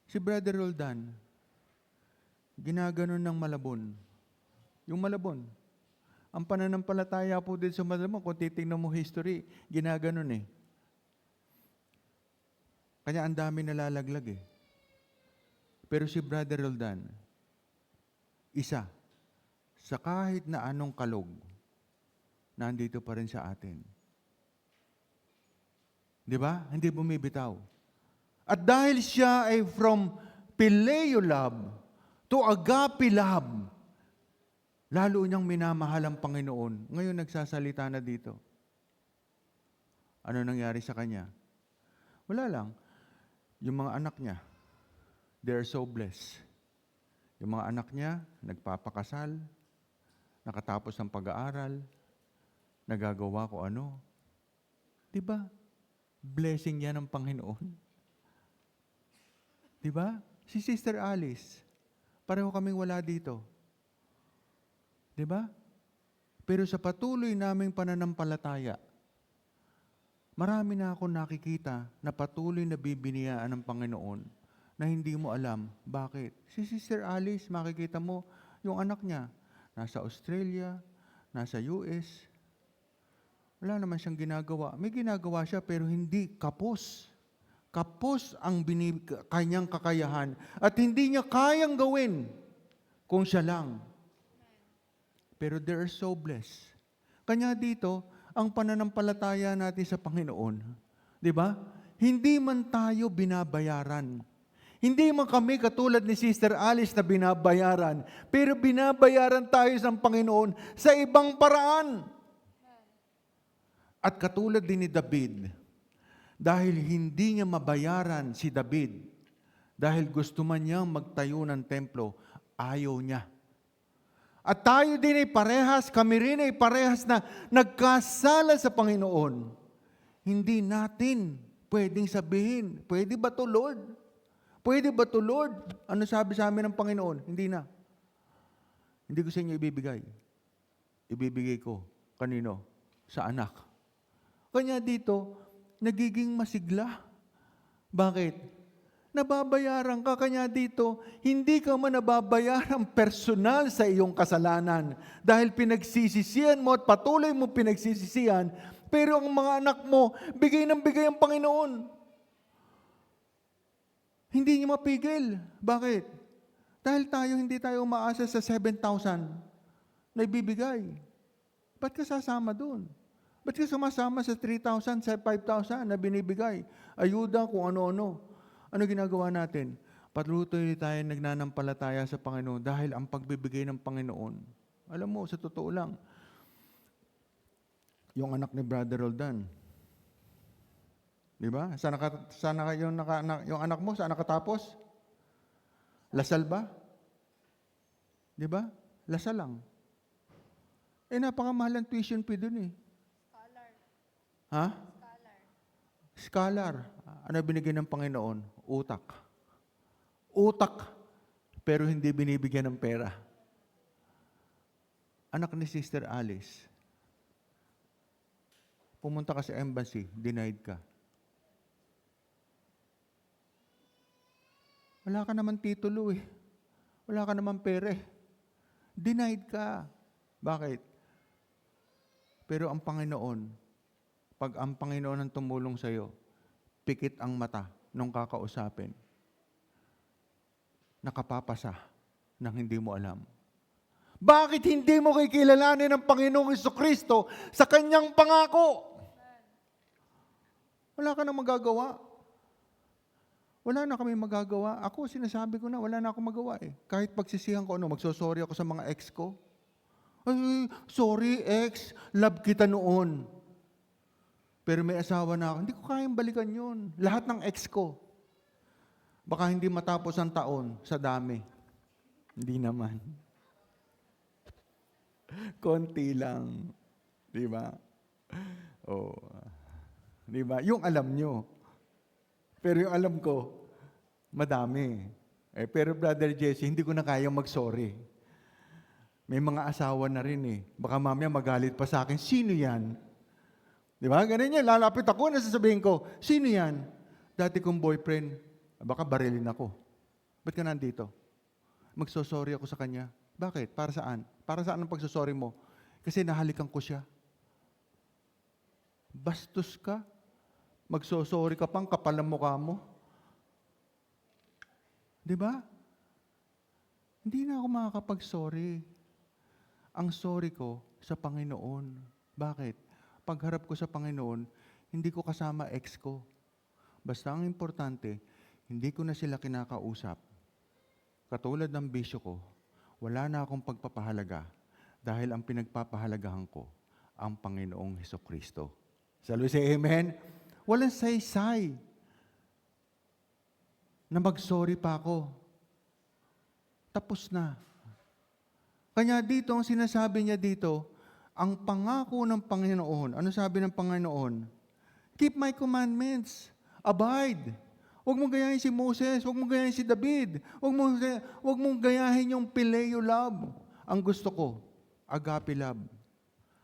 Si Brother Roldan, ginaganon ng Malabon. Yung Malabon. Ang pananampalataya po din sa Malabon, kung titingnan mo history, ginaganon eh. Kanya ang dami nalalaglag eh. Pero si Brother Roldan, isa, sa kahit na anong kalog, nandito pa rin sa atin. Di ba? Hindi bumibitaw. At dahil siya ay from Phileo love to agape love, lalo niyang minamahal ang Panginoon. Ngayon nagsasalita na dito. Ano nangyari sa kanya? Wala lang. Yung mga anak niya, they are so blessed. Yung mga anak niya, nagpapakasal, nakatapos ng pag-aaral, nagagawa ko ano. Diba? Blessing yan ng Panginoon. Diba? Si Sister Alice, pareho kaming wala dito. Diba? Pero sa patuloy naming pananampalataya, Marami na ako nakikita na patuloy na bibiniyaan ng Panginoon na hindi mo alam. Bakit? Si Sister Alice, makikita mo, yung anak niya, nasa Australia, nasa US, wala naman siyang ginagawa. May ginagawa siya pero hindi kapos. Kapos ang kanyang kakayahan at hindi niya kayang gawin kung siya lang. Pero they are so blessed. Kanya dito, ang pananampalataya natin sa Panginoon, di ba? Hindi man tayo binabayaran. Hindi man kami katulad ni Sister Alice na binabayaran, pero binabayaran tayo sa Panginoon sa ibang paraan. At katulad din ni David, dahil hindi niya mabayaran si David, dahil gusto man niyang magtayo ng templo, ayaw niya. At tayo din ay parehas, kami rin ay parehas na nagkasala sa Panginoon. Hindi natin pwedeng sabihin, pwede ba to Lord? Pwede ba to Lord? Ano sabi sa amin ng Panginoon? Hindi na. Hindi ko sa inyo ibibigay. Ibibigay ko. Kanino? Sa anak. Kanya dito, nagiging masigla. Bakit? Nababayaran ka kanya dito, hindi ka man nababayaran personal sa iyong kasalanan dahil pinagsisisihan mo at patuloy mo pinagsisisihan, pero ang mga anak mo, bigay ng bigay ang Panginoon. Hindi niya mapigil. Bakit? Dahil hindi tayo umaasa sa 7,000 na ibibigay. Ba't ka sasama doon? Ba't ka sumasama sa 3,000, sa 5,000 na binibigay? Ayuda kung ano-ano. Ano ginagawa natin? Patuloy tayo nagnanampalataya sa Panginoon dahil ang pagbibigay ng Panginoon, alam mo, sa totoo lang, yung anak ni Brother Roldan, di ba? Yung anak mo, saan nakatapos? Lasal ba? Di ba? Lasal lang. Napakamahal ang tuition fee dun eh. Ha? Scholar. Ano binigyan ng Panginoon? Utak. Utak, pero hindi binibigyan ng pera. Anak ni Sister Alice, pumunta ka sa embassy, denied ka. Wala ka naman titulo eh. Wala ka naman pera eh. Denied ka. Bakit? Pero ang Panginoon, pag ang Panginoon ang tumulong sa iyo, pikit ang mata nung kakausapin. Nakapapasa nang hindi mo alam. Bakit hindi mo kikilalanin ang Panginoong Jesucristo sa kanyang pangako? Wala ka nang magagawa. Wala na kami magagawa. Ako, sinasabi ko na, wala na akong magawa eh. Kahit pagsisihan ko, magsosorry ako sa mga ex ko. Ay, sorry ex, love kita noon. Pero may asawa na ako, hindi ko kayang balikan yun. Lahat ng ex ko. Baka hindi matapos ang taon sa dami. Hindi naman. Konti lang. Di ba? Oh. Di ba? Yung alam nyo. Pero yung alam ko, madami. Pero Brother Jesse, hindi ko na kayang mag-sorry. May mga asawa na rin eh. Baka mamaya magalit pa sa akin, sino yan? Di ba? Ganun yan. Lalapit ako, nasasabihin ko, sino yan? Dati kong boyfriend, baka barilin ako. Ba't ka nandito? Magsosorry ako sa kanya. Bakit? Para saan? Para saan ang pagsosorry mo? Kasi nahalikan ko siya. Bastos ka. Magsosorry ka pang kapal ang mukha mo. Di ba? Hindi na ako makakapag-sorry. Ang sorry ko sa Panginoon. Bakit? Pagharap ko sa Panginoon, hindi ko kasama ex ko. Basta ang importante, hindi ko na sila kinakausap. Katulad ng bisyo ko, wala na akong pagpapahalaga dahil ang pinagpapahalagahan ko, ang Panginoong Hesukristo. Sabi say amen? Walang saysay na mag-sorry pa ako. Tapos na. Kanya dito, ang sinasabi niya dito, ang pangako ng Panginoon, ano sabi ng Panginoon? Keep my commandments. Abide. Huwag mong gayahin si Moses, huwag mong gayahin si David, huwag mong gayahin yung Phileo love. Ang gusto ko, agape love.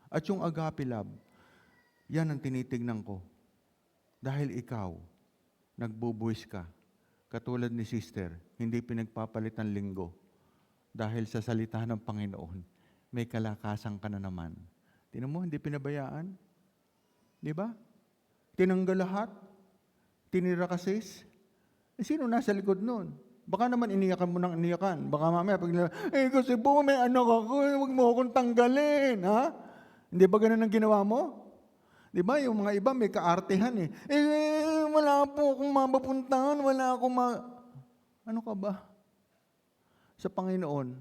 At yung agape love, yan ang tinitignan ko. Dahil ikaw, nagbubuwis ka, katulad ni sister, hindi pinagpapalit ng linggo. Dahil sa salita ng Panginoon, may kalakasan ka na naman. Tingnan mo, hindi pinabayaan. Di ba? Tinanggal lahat. Tinira ka, sis. Sino nasa likod nun? Baka naman iniyakan mo ng iniyakan. Baka mamaya pag kasi po may anak ako, huwag mo akong tanggalin. Ha? Hindi ba ganun ang ginawa mo? Di ba? Yung mga iba may kaartehan eh. Wala po akong mapapuntahan, wala akong Ano ka ba? Sa Panginoon,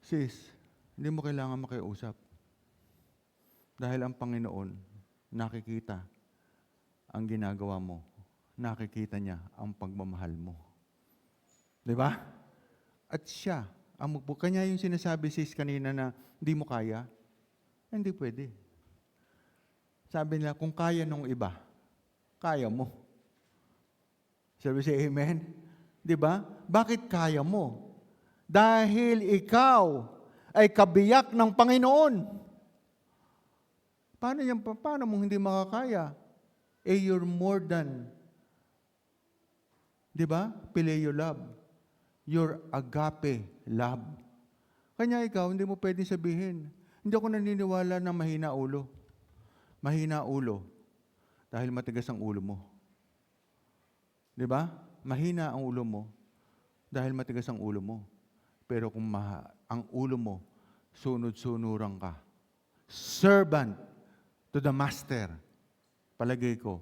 sis, hindi mo kailangan makiusap. Dahil ang Panginoon, nakikita ang ginagawa mo. Nakikita niya ang pagmamahal mo. Di ba? At siya, kanya yung sinasabi sis kanina na hindi mo kaya, hindi pwede. Sabi nila, kung kaya nung iba, kaya mo. Sabi siya, amen? Di ba? Bakit kaya mo? Dahil ikaw ay kabiyak ng Panginoon. Paano mo hindi makakaya? You're more than, di ba? Phileo love. Your agape love. Kanya ikaw, hindi mo pwedeng sabihin, hindi ako naniniwala na mahina ulo. Mahina ulo dahil matigas ang ulo mo. Di ba? Mahina ang ulo mo dahil matigas ang ulo mo. Pero kung ang ulo mo, sunod-sunuran ka. Servant to the master. Palagay ko,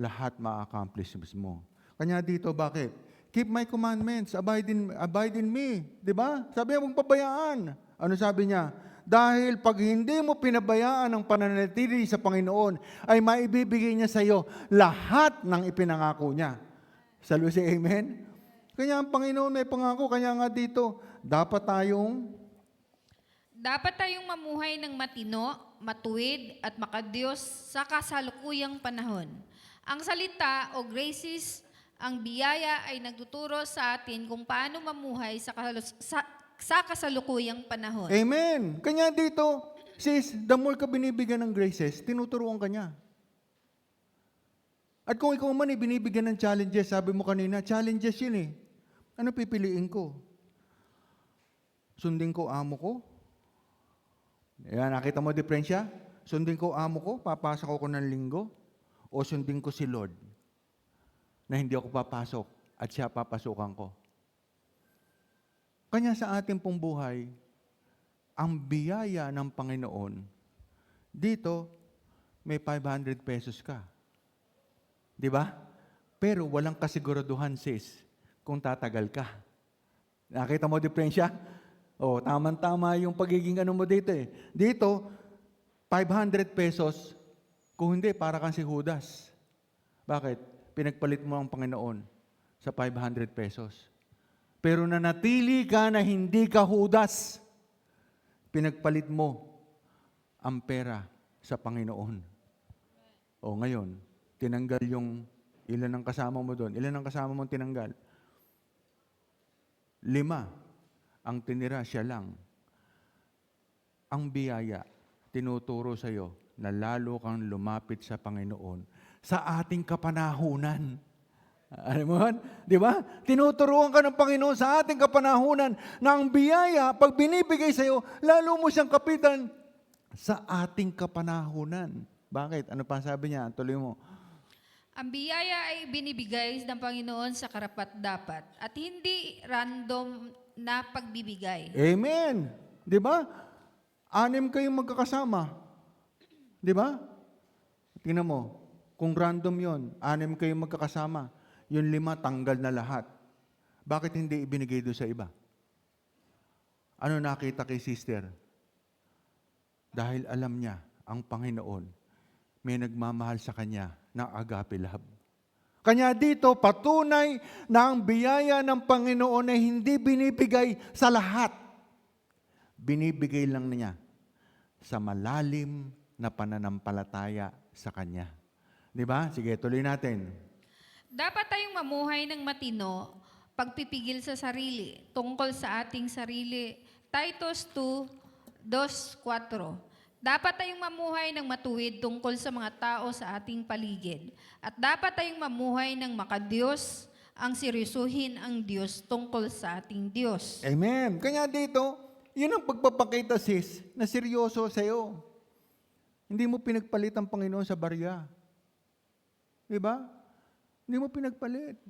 lahat ma-accomplish mo. Kanya dito, bakit? Keep my commandments, abide in me. Di ba? Sabi niya, huwag pabayaan. Ano sabi niya? Dahil pag hindi mo pinabayaan ang pananatili sa Panginoon, ay maibibigay niya sa iyo lahat ng ipinangako niya. Salusi, amen? Kanya ang Panginoon may pangako, kanya nga dito, dapat tayong mamuhay ng matino, matuwid at makadiyos sa kasalukuyang panahon. Ang salita o graces, ang biyaya ay nagtuturo sa atin kung paano mamuhay sa kasalukuyang panahon. Amen. Kanya dito, sis, the more ka binibigyan ng graces, tinuturuan ka niya. At kung ikaw man binibigyan ng challenges, sabi mo kanina, challenges yun eh. Ano pipiliin ko? Sundin ko amo ko? Yan, nakita mo diferensya? Sundin ko amo ko, papasok ako ng linggo? O sundin ko si Lord? Na hindi ako papasok at siya papasukan ko. Kanya sa ating pong buhay, ang biyaya ng Panginoon, dito, may 500 pesos ka. Di ba? Pero walang kasiguraduhan, sis, kung tatagal ka. Nakita mo diferensya? O, tama-tama yung pagiging ano mo dito eh. Dito, 500 pesos, kung hindi, para kang si Judas. Bakit? Pinagpalit mo ang Panginoon sa 500 pesos. Pero nanatili ka na hindi ka Judas. Pinagpalit mo ang pera sa Panginoon. O ngayon, tinanggal yung ilan ang kasama mo doon. Ilan ang kasama mo tinanggal? 5. Ang tinira, siya lang. Ang biyaya, tinuturo sa iyo na lalo kang lumapit sa Panginoon sa ating kapanahunan. Alam mo yan? Di ba? Tinuturuan ka ng Panginoon sa ating kapanahunan na ang biyaya, pag binibigay sa iyo, lalo mo siyang kapitan sa ating kapanahunan. Bakit? Ano pa sabi niya? Tuloy mo. Ang biyaya ay binibigay ng Panginoon sa karapat-dapat at hindi random na pagbibigay. Amen. Di ba? 6 kayong magkakasama. Di ba? Tingnan mo, kung random yon, 6 kayong magkakasama, yung 5 tanggal na lahat. Bakit hindi ibinigay doon sa iba? Ano nakita kay sister? Dahil alam niya, ang Panginoon, may nagmamahal sa kanya ng agape love. Kanya dito, patunay na ang biyaya ng Panginoon ay hindi binibigay sa lahat. Binibigay lang niya sa malalim na pananampalataya sa Kanya. Di ba? Sige, tuloy natin. Dapat tayong mamuhay ng matino, pagpipigil sa sarili, tungkol sa ating sarili. Titus 2:2-4. Dapat tayong mamuhay ng matuwid tungkol sa mga tao sa ating paligid. At dapat tayong mamuhay ng makadiyos ang seryosuhin ang Diyos tungkol sa ating Diyos. Amen. Kanya dito, yun ang pagpapakita, sis, na seryoso sa'yo. Hindi mo pinagpalit ang Panginoon sa barya. Di ba? Hindi mo pinagpalit.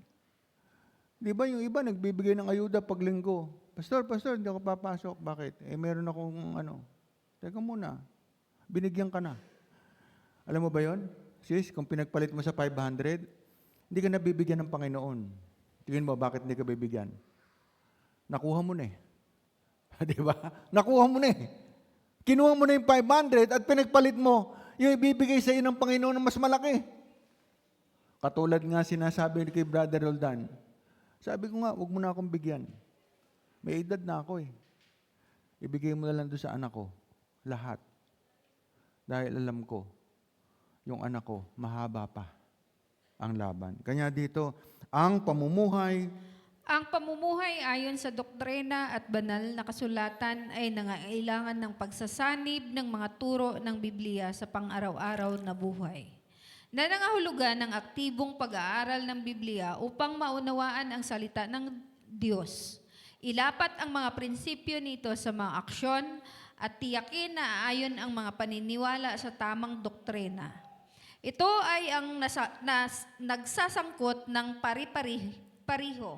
Di ba yung iba nagbibigay ng ayuda pag linggo? Pastor, hindi ako papasok. Bakit? Meron akong Teka muna. Binigyan ka na. Alam mo ba yon? Sis, kung pinagpalit mo sa 500, hindi ka nabibigyan ng Panginoon. Tingin mo, bakit hindi ka bibigyan? Nakuha mo na eh. Di ba? Nakuha mo na eh. Kinuha mo na yung 500 at pinagpalit mo yung ibibigay sa iyo ng Panginoon na mas malaki. Katulad nga sinasabi kay Brother Roldan, sabi ko nga, huwag mo na akong bigyan. May edad na ako eh. Ibigay mo na lang doon sa anak ko. Lahat. Dahil alam ko, yung anak ko, mahaba pa ang laban. Kanya dito, ang pamumuhay Ayon sa doktrina at banal na kasulatan ay nangailangan ng pagsasanib ng mga turo ng Biblia sa pang-araw-araw na buhay. Na nangahulugan ng aktibong pag-aaral ng Biblia upang maunawaan ang salita ng Diyos. Ilapat ang mga prinsipyo nito sa mga aksyon at tiyakin na ayon ang mga paniniwala sa tamang doktrina. Ito ay ang nagsasangkot ng pari-pariho,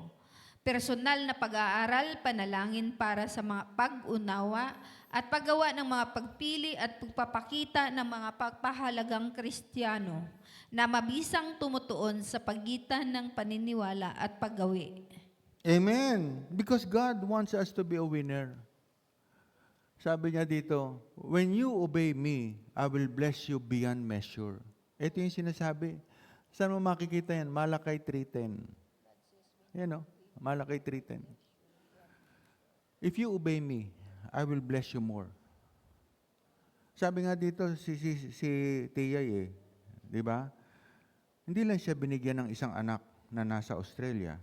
personal na pag-aaral, panalangin para sa mga pag-unawa at paggawa ng mga pagpili at pagpapakita ng mga pagpahalagang Kristiyano na mabisang tumutuon sa pagitan ng paniniwala at paggawi. Amen. Because God wants us to be a winner. Sabi niya dito, when you obey me, I will bless you beyond measure. Ito yung sinasabi. Saan mo makikita yan? Malakay 3:10. Yan o, Malakay 3:10. If you obey me, I will bless you more. Sabi nga dito si Tiyay di ba? Hindi lang siya binigyan ng isang anak na nasa Australia.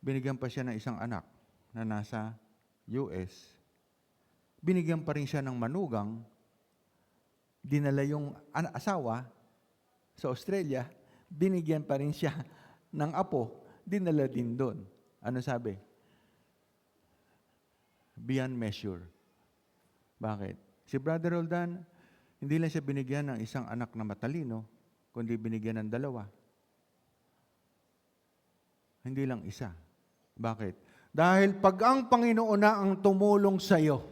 Binigyan pa siya ng isang anak na nasa US. Binigyan pa rin siya ng manugang. Dinala yung asawa sa Australia. Binigyan pa rin siya ng apo. Dinala din doon. Ano sabi? Beyond measure. Bakit? Si Brother Roldan, hindi lang siya binigyan ng isang anak na matalino, kundi binigyan ng 2. Hindi lang isa. Bakit? Dahil pag ang Panginoon na ang tumulong sa iyo,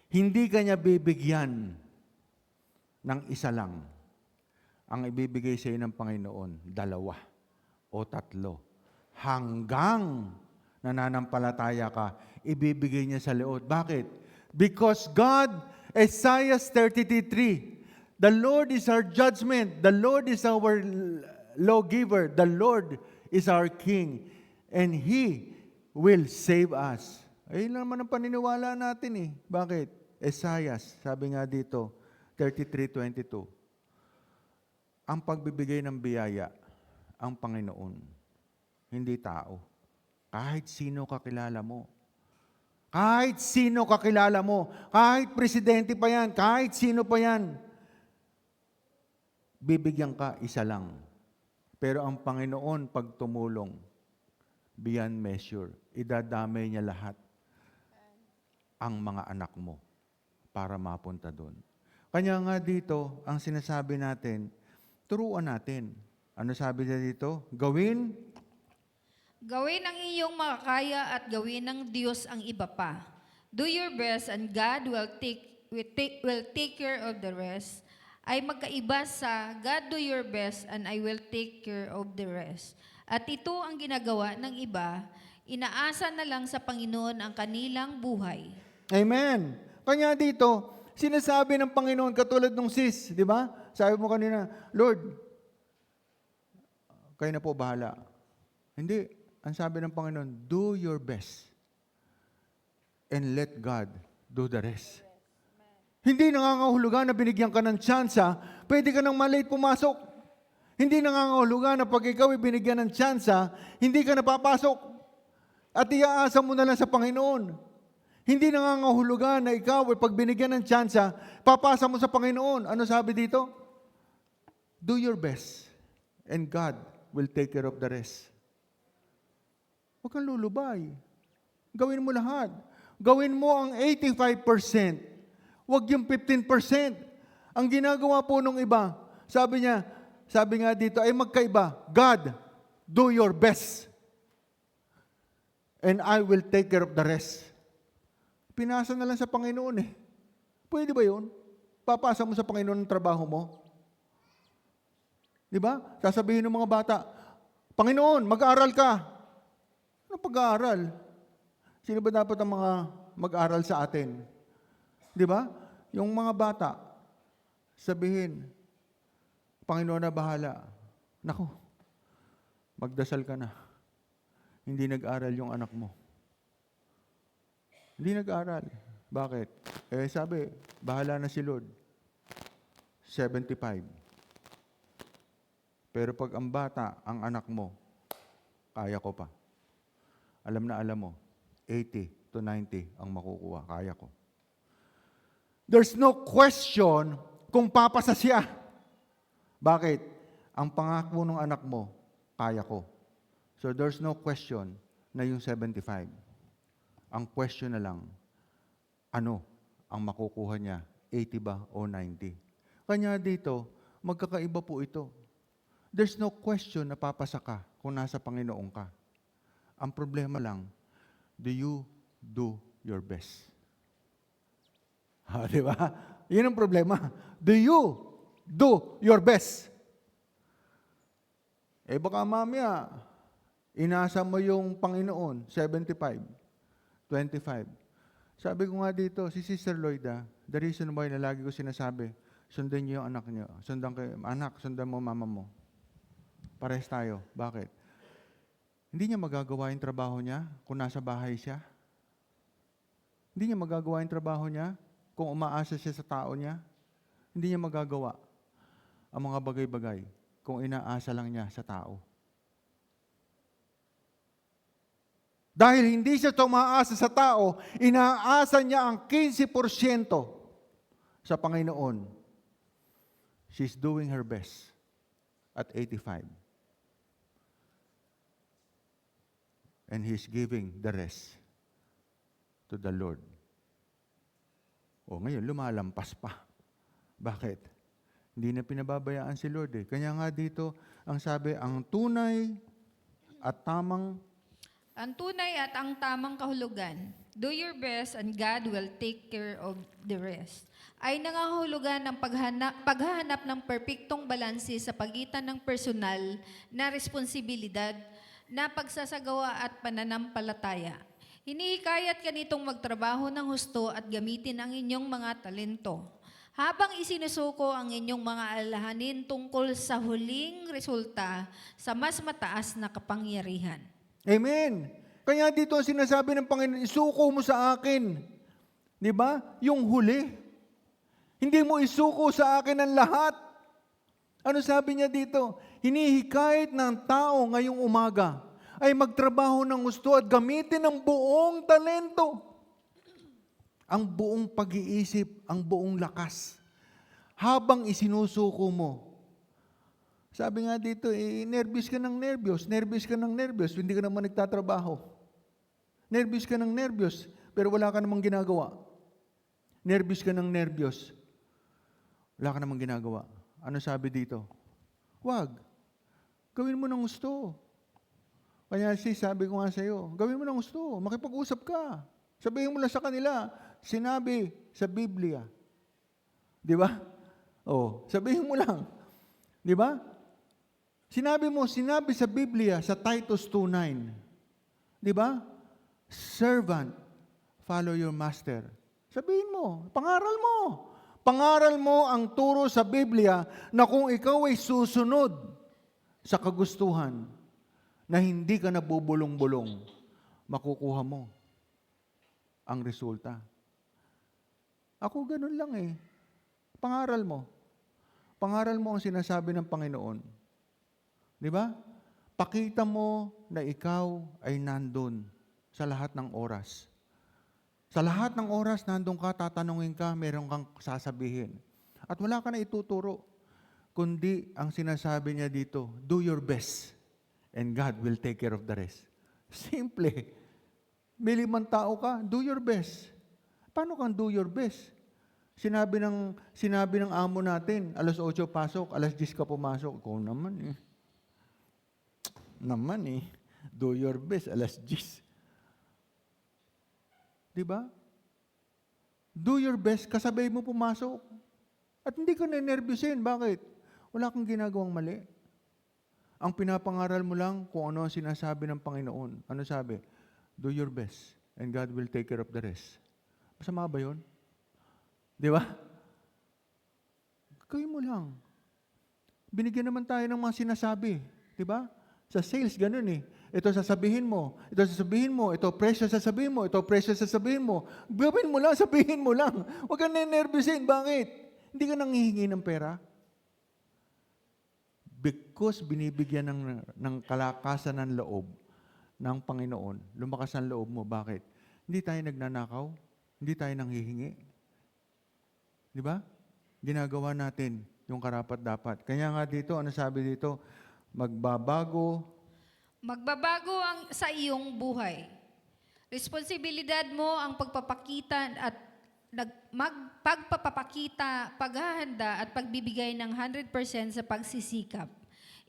hindi ka niya bibigyan ng isa lang. Ang ibibigay sa iyo ng Panginoon, 2 o 3. Hanggang nananampalataya ka, ibibigay niya sa loob. Bakit? Because God, Isaiah 33:3, the Lord is our judgment, the Lord is our lawgiver, the Lord is our King, and He will save us. Ayun naman ang paniniwala natin eh. Bakit? Isaiah, sabi nga dito, 33:22. Ang pagbibigay ng biyaya, ang Panginoon, hindi tao. Kahit sino kakilala mo. Kahit sino kakilala mo. Kahit presidente pa yan, kahit sino pa yan. Bibigyan ka, isa lang. Pero ang Panginoon, pag tumulong, beyond measure, idadamay niya lahat ang mga anak mo para mapunta doon. Kanya nga dito, ang sinasabi natin, turuan natin. Ano sabi niya dito? Gawin Gawin ang iyong makakaya at gawin ng Diyos ang iba pa. Do your best and God will take care of the rest. Ay magkaiba sa God do your best and I will take care of the rest. At ito ang ginagawa ng iba, inaasa na lang sa Panginoon ang kanilang buhay. Amen. Kanya dito, sinasabi ng Panginoon katulad ng sis, di ba? Sabi mo kanina, Lord, kayo na po bahala. Hindi. Ang sabi ng Panginoon, do your best and let God do the rest. Hindi nangangahulugan na binigyan ka ng tsansa, pwede ka nang malate pumasok. Hindi nangangahulugan na pag ikaw ay binigyan ng tsansa, hindi ka napapasok. At iaasa mo na lang sa Panginoon. Hindi nangangahulugan na ikaw ay pag binigyan ng tsansa, papasa mo sa Panginoon. Ano sabi dito? Do your best and God will take care of the rest. Huwag kang lulubay. Gawin mo lahat. Gawin mo ang 85%. Huwag yung 15%. Ang ginagawa po nung iba, sabi nga dito, ay magkaiba. God, do your best. And I will take care of the rest. Pinasa na lang sa Panginoon eh. Pwede ba yun? Papasa mo sa Panginoon ang trabaho mo? Di ba? Sasabihin ng mga bata, Panginoon, mag-aaral ka. Ano pag-aaral? Sino ba dapat ang mga mag-aaral sa atin? Di ba? Yung mga bata, sabihin, Panginoon na bahala. Naku, magdasal ka na. Hindi nag-aral yung anak mo. Hindi nag-aral. Bakit? Sabi, bahala na si Lord. 75. Pero pag ang bata, ang anak mo, kaya ko pa. Alam mo, 80 to 90 ang makukuha. Kaya ko. There's no question kung papasa siya. Bakit? Ang pangako ng anak mo, kaya ko. So there's no question na yung 75. Ang question na lang, ano ang makukuha niya? 80 ba o 90? Kanya dito, magkakaiba po ito. There's no question na papasa ka kung nasa Panginoon ka. Ang problema lang, do you do your best? Di ba? Yun ang problema. Do you do your best? Baka mamaya, inasa mo yung Panginoon, 75, 25. Sabi ko nga dito, si Sister Lloyda, the reason why na lagi ko sinasabi, sundan niyo yung anak niyo. Sundan mo mama mo. Pares tayo. Bakit? Hindi niya magagawa yung trabaho niya kung nasa bahay siya. Hindi niya magagawa yung trabaho niya kung umaasa siya sa tao niya. Hindi niya magagawa ang mga bagay-bagay kung inaasa lang niya sa tao. Dahil hindi siya tumaasa sa tao, inaasa niya ang 15% sa Panginoon. She's doing her best at 85. And He's giving the rest to the Lord. O ngayon, lumalampas pa. Bakit? Hindi na pinababayaan si Lord eh. Kanya nga dito, ang sabi, ang tunay at tamang kahulugan, do your best and God will take care of the rest, ay nangahulugan ng paghahanap ng perpektong balanse sa pagitan ng personal na responsibilidad na pagsasagawa at pananampalataya. Hinihikayat ka nitong magtrabaho ng husto at gamitin ang inyong mga talento, habang isinusuko ang inyong mga alalahanin tungkol sa huling resulta sa mas mataas na kapangyarihan. Amen. Kaya dito ang sinasabi ng Panginoon, isuko mo sa akin. Di ba? Yung huli. Hindi mo isuko sa akin ang lahat. Ano sabi niya dito? Hinihikayat ng tao ngayong umaga ay magtrabaho ng gusto at gamitin ang buong talento. Ang buong pag-iisip, ang buong lakas. Habang isinusuko mo. Sabi nga dito, nervous ka ng nervyos, hindi ka naman nagtatrabaho. Nervous ka ng nervyos, pero wala ka namang ginagawa. Nervous ka ng nervyos, wala ka namang ginagawa. Ano sabi dito? Wag. Gawin mo ng gusto. Kaya sabi ko nga sa iyo, gawin mo ng gusto, makipag-usap ka. Sabihin mo lang sa kanila, sinabi sa Biblia. Di ba? Sabihin mo lang. Di ba? Sinabi sa Biblia, sa Titus 2:9. Di ba? Servant, follow your master. Sabihin mo, pangaral mo. Pangaral mo ang turo sa Biblia na kung ikaw ay susunod sa kagustuhan na hindi ka nabubulong-bulong, makukuha mo ang resulta. Ako ganun lang eh. Pangaral mo. Pangaral mo ang sinasabi ng Panginoon. Di ba? Pakita mo na ikaw ay nandun sa lahat ng oras. Sa lahat ng oras, nandun ka, tatanungin ka, meron kang sasabihin. At wala ka na ituturo, kundi ang sinasabi niya dito, do your best, and God will take care of the rest. Simple. May 5 tao ka, do your best. Paano kang do your best? Sinabi ng amo natin, alas 8 pasok, alas 10 ka pumasok. Ikaw naman eh. Do your best, alas 10. Di ba? Do your best, kasabay mo pumasok. At hindi ka na-nervyusin. Bakit? Wala kang ginagawang mali. Ang pinapangaral mo lang kung ano ang sinasabi ng Panginoon. Ano sabi? Do your best, and God will take care of the rest. Masama ba yun? Di ba? Gawin mo lang. Binigyan naman tayo ng mga sinasabi. Di ba? Sa sales, ganun eh. Ito sasabihin mo, ito sasabihin mo, ito presyo sasabihin mo, ito presyo sasabihin mo. Gawin mo lang, sabihin mo lang. Huwag kang nervyusin. Bakit? Hindi ka nanghihingi ng pera. Because binibigyan ng kalakasan ng loob ng Panginoon. Lumakas ang loob mo. Bakit? Hindi tayo nagnanakaw. Hindi tayo nanghihingi. Di ba? Ginagawa natin yung karapat-dapat. Kaya nga dito, ano sabi dito? Magbabago Magbabago sa iyong buhay. Responsibilidad mo ang pagpapakita at pagpapakita, paghahanda at pagbibigay ng 100% sa pagsisikap.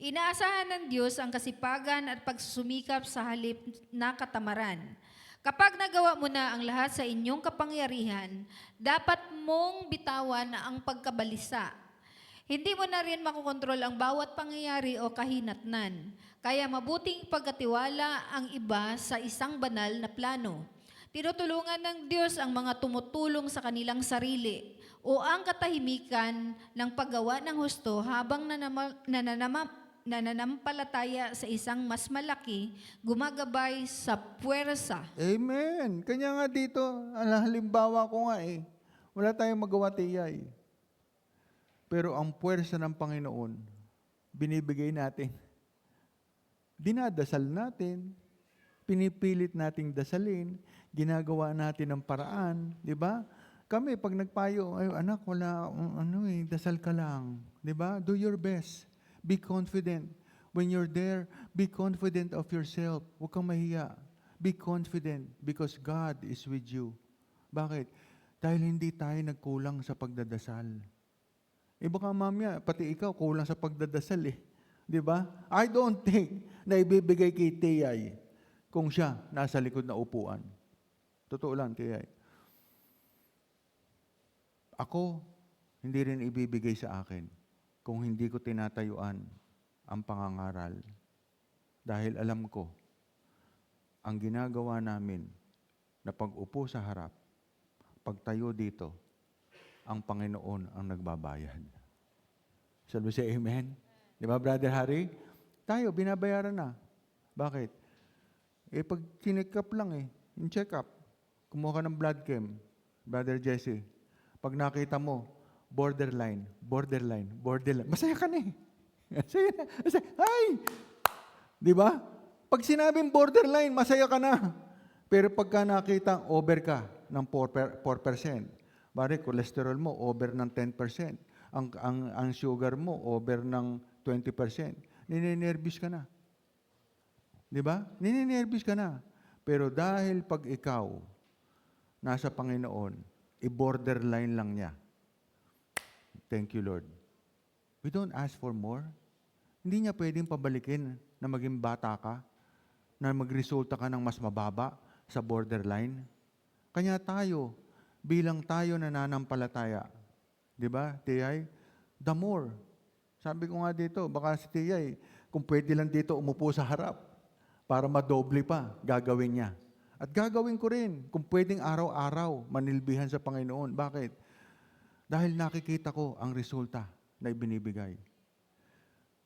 Inaasahan ng Diyos ang kasipagan at pagsusumikap sa halip na katamaran. Kapag nagawa mo na ang lahat sa inyong kapangyarihan, dapat mong bitawan ang pagkabalisa. Hindi mo na rin makokontrol ang bawat pangyayari o kahinatnan. Kaya mabuting pagkatiwala ang iba sa isang banal na plano. Tinutulungan ng Diyos ang mga tumutulong sa kanilang sarili o ang katahimikan ng paggawa ng husto habang nananampalataya sa isang mas malaki, gumagabay sa puwersa. Amen. Kanya nga dito, halimbawa ko nga eh, wala tayong magawa tiyay. Pero ang puwersa ng Panginoon, binibigay natin. Dinadasal natin, pinipilit nating dasalin, ginagawa natin ng paraan, di ba? Kami, pag nagpayo, ay anak, wala, dasal ka lang. Di ba? Do your best. Be confident. When you're there, be confident of yourself. Huwag kang mahiya. Be confident because God is with you. Bakit? Dahil hindi tayo nagkulang sa pagdadasal. Baka mamaya, pati ikaw, kulang sa pagdadasal eh. Di ba? I don't think na ibibigay kay Tiyay kung siya nasa likod na upuan. Totoo lang, Tiyay. Ako, hindi rin ibibigay sa akin kung hindi ko tinatayuan ang pangangaral. Dahil alam ko, ang ginagawa namin na pag-upo sa harap, pagtayo dito, ang Panginoon ang nagbabayad. Shall we say amen? Di ba, Brother Harry? Tayo, binabayaran na. Bakit? Pag chinek-up lang yung check-up, kumuha ka ng blood chem, Brother Jesse, pag nakita mo, borderline, masaya ka na eh. Masaya. Ay! Di ba? Pag sinabing borderline, masaya ka na. Pero pagka nakita, over ka ng 4%, bari, cholesterol mo, over ng 10%. Ang sugar mo, over ng 20%. Ninenervous ka na. Di ba? Ninenervous ka na. Pero dahil pag ikaw nasa Panginoon, i-borderline lang niya. Thank you, Lord. We don't ask for more. Hindi niya pwedeng pabalikin na maging bata ka, na magresulta ka ng mas mababa sa borderline. Kanya tayo, bilang tayo nananampalataya, di ba, Tiyay? The more. Sabi ko nga dito, baka si Tiyay, kung pwede lang dito umupo sa harap para madoble pa, gagawin niya. At gagawin ko rin, kung pwedeng araw-araw, manilbihan sa Panginoon. Bakit? Dahil nakikita ko ang resulta na ibinibigay.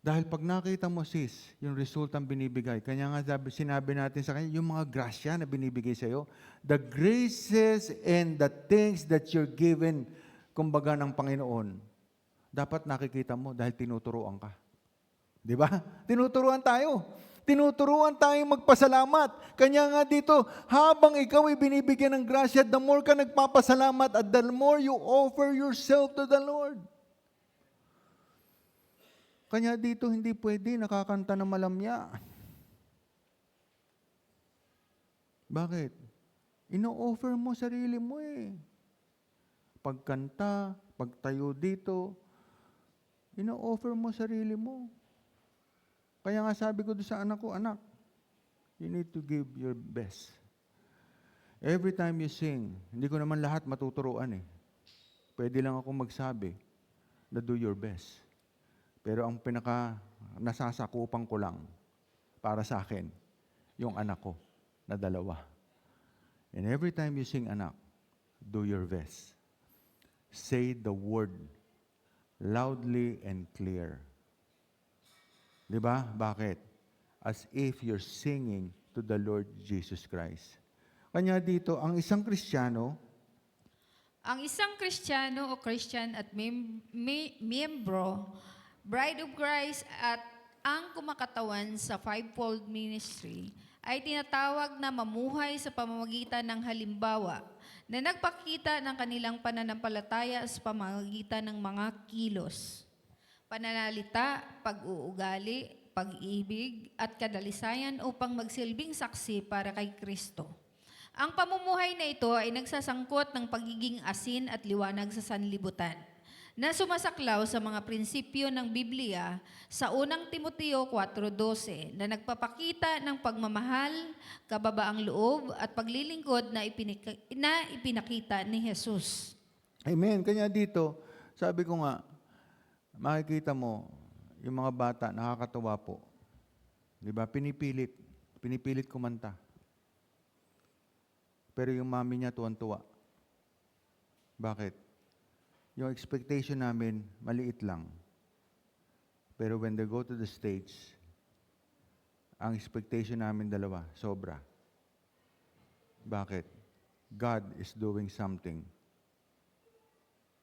Dahil pag nakita mo, sis, yung resultang binibigay, kanya nga sinabi natin sa kanya, yung mga grasya na binibigay sa'yo, the graces and the things that you're given, kumbaga ng Panginoon, dapat nakikita mo dahil tinuturuan ka. Di ba? Tinuturuan tayo. Tinuturuan tayong magpasalamat. Kanya nga dito, habang ikaw ay binibigyan ng grasya, the more ka nagpapasalamat at the more you offer yourself to the Lord. Kanya dito hindi pwede nakakanta ng malamya. Bakit? Ino-offer mo sarili mo eh. Pagkanta, pagtayo dito, ino-offer mo sarili mo. Kaya nga sabi ko doon sa anak ko, anak, you need to give your best. Every time you sing, hindi ko naman lahat matuturuan eh. Pwede lang ako magsabi na do your best. Pero ang pinaka nasasakupan ko lang para sa akin, yung anak ko na 2. And every time you sing, anak, do your best. Say the word loudly and clear. Di ba? Bakit? As if you're singing to the Lord Jesus Christ. Kanya dito, ang isang Kristiyano, o Christian at miyembro, Bride of Christ at ang kumakatawan sa fivefold ministry ay tinatawag na mamuhay sa pamamagitan ng halimbawa na nagpakita ng kanilang pananampalataya sa pamamagitan ng mga kilos, pananalita, pag-uugali, pag-ibig, at kadalisayan upang magsilbing saksi para kay Kristo. Ang pamumuhay na ito ay nagsasangkot ng pagiging asin at liwanag sa sanlibutan, na sumasaklaw sa mga prinsipyo ng Biblia sa unang Timoteo 4:12 na nagpapakita ng pagmamahal, kababaang loob at paglilingkod na ipinakita ni Jesus. amen, kanya dito, sabi ko nga, makikita mo, yung mga bata, nakakatuwa po. Di ba? Pinipilit kumanta. Pero yung mami niya tuwan-tuwa. Bakit? Yung expectation namin, maliit lang. Pero when they go to the stage, ang expectation namin 2, sobra. Bakit? God is doing something.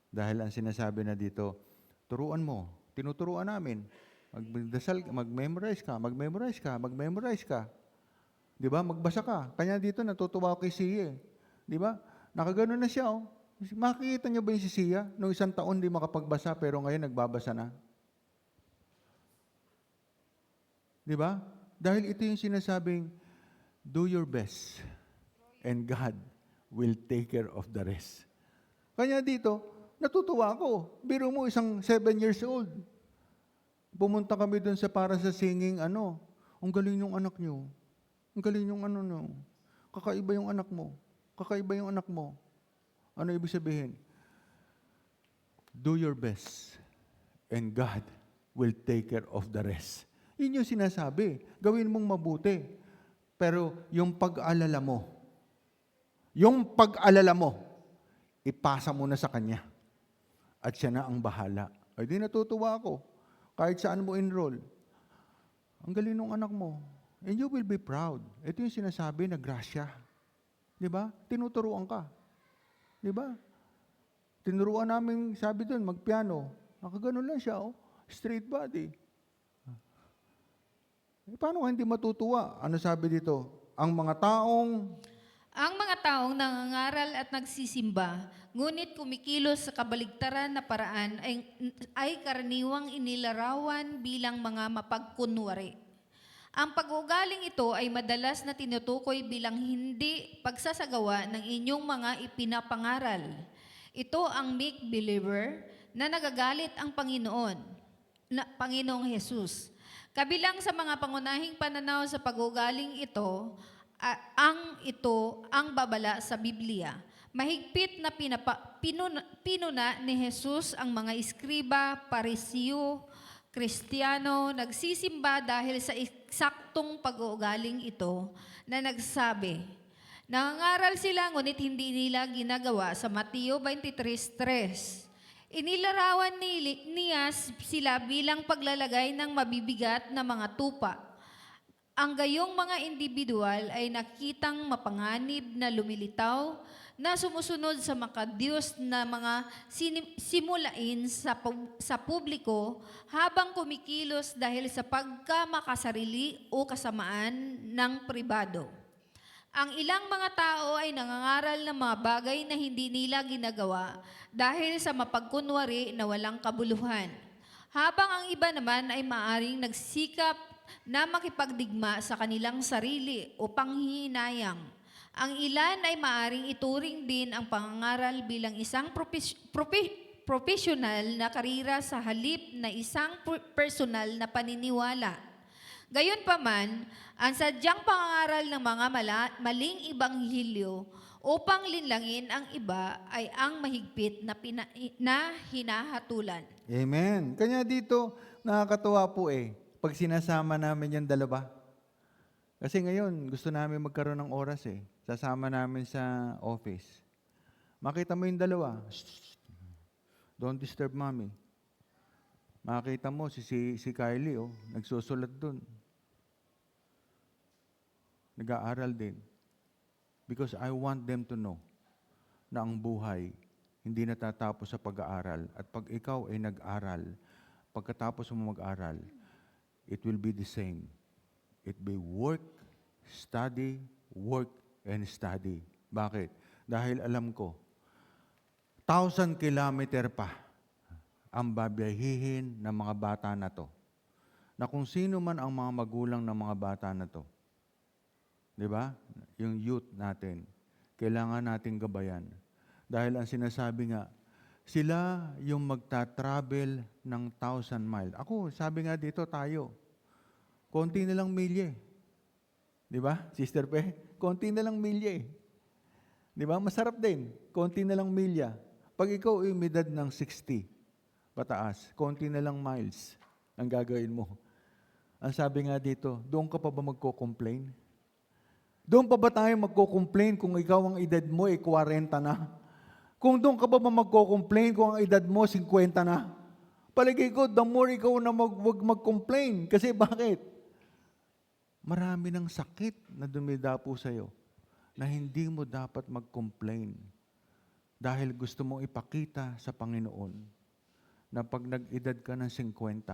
Dahil ang sinasabi na dito, turuan mo, tinuturuan namin. Magdasal, mag-memorize ka. Di ba? Magbasa ka. Kanya dito, natutuwa ako kay Sia. Di ba? Nakagano na siya, oh. Makikita niyo ba yung si Sia? Noong 1 taon di makapagbasa, pero ngayon nagbabasa na. Di ba? Dahil ito yung sinasabing, do your best, and God will take care of the rest. Kanya dito, natutuwa ako. Biro mo, isang 7 years old. Pumunta kami doon para sa singing, ang galing yung anak niyo. Ang galing yung no. Kakaiba yung anak mo. Ano ibig sabihin? Do your best, and God will take care of the rest. Yun yung sinasabi. Gawin mong mabuti. Pero yung pag-alala mo, ipasa mo na sa Kanya. At siya na ang bahala. Ay di natutuwa ako. Kahit saan mo enroll. Ang galing ng anak mo. And you will be proud. Ito yung sinasabi na grasya. Di ba? Tinuturuan ka. Di ba? Tinuruan namin, sabi doon, magpiano. Nakaganon lang siya, straight body. Paano ka hindi matutuwa? Ano sabi dito? Ang mga taong nangangaral at nagsisimba, ngunit kumikilos sa kabaligtaran na paraan ay karaniwang inilarawan bilang mga mapagkunwari. Ang pag-uugaling ito ay madalas na tinutukoy bilang hindi pagsasagawa ng inyong mga ipinapangaral. Ito ang meek believer na nagagalit ang Panginoong Jesus. Kabilang sa mga pangunahing pananaw sa pag-uugaling ito, ang babala sa Biblia. Mahigpit na pinuna ni Jesus ang mga iskriba, parisiyo, Kristiyano, nagsisimba dahil sa eksaktong pag-uugaling ito na nagsabi, nangangaral sila ngunit hindi nila ginagawa sa Mateo 23:3. Inilarawan niya sila bilang paglalagay ng mabibigat na mga tupa. Ang gayong mga individual ay nakitang mapanganib na lumilitaw na sumusunod sa makadiyos na mga simulain sa publiko habang kumikilos dahil sa pagkamakasarili o kasamaan ng pribado. Ang ilang mga tao ay nangangaral ng mga bagay na hindi nila ginagawa dahil sa mapagkunwari na walang kabuluhan. Habang ang iba naman ay maaring nagsikap na makipagdigma sa kanilang sarili o panghihinayang. Ang ilan ay maaring ituring din ang pangangaral bilang isang professional na karira sa halip na isang personal na paniniwala. Gayunpaman, ang sadyang pangangaral ng mga maling ibanghilyo upang linlangin ang iba ay ang mahigpit na hinahatulan. Amen. Kanya dito, nakakatuwa po pag sinasama namin yung dalawa. Kasi ngayon, gusto namin magkaroon ng oras Sasama namin sa office. Makita mo yung dalawa. Shh, don't disturb mommy. Makita mo si Kylie, nagsusulat dun. Nag-aaral din. Because I want them to know na ang buhay hindi natatapos sa pag-aaral. At pag ikaw ay nag-aral, pagkatapos mo mag-aral, it will be the same. It be work, study, work, and study. Bakit? Dahil alam ko, 1,000 kilometer pa ang babiyahihin ng mga bata na to. Na kung sino man ang mga magulang ng mga bata na to, di ba? Yung youth natin, kailangan nating gabayan. Dahil ang sinasabi nga, sila yung magta-travel ng 1,000 miles. Ako, sabi nga dito tayo, konti na lang milya Di ba, Sister Pe? Konti na lang milya Di ba? Masarap din. Konti na lang milya. Pag ikaw ay may edad ng 60, pataas, konti na lang miles ang gagawin mo. Ang sabi nga dito, doon ka pa ba magko-complain? Doon pa ba tayo magko-complain kung ikaw ang edad mo ay 40 na? Kung doon ka pa ba magko-complain kung ang edad mo 50 na? Palagay ko, the more ikaw na wag mag-complain. Kasi bakit? Marami ng sakit na dumidapo sa'yo na hindi mo dapat mag-complain dahil gusto mong ipakita sa Panginoon na pag nag-edad ka ng 50,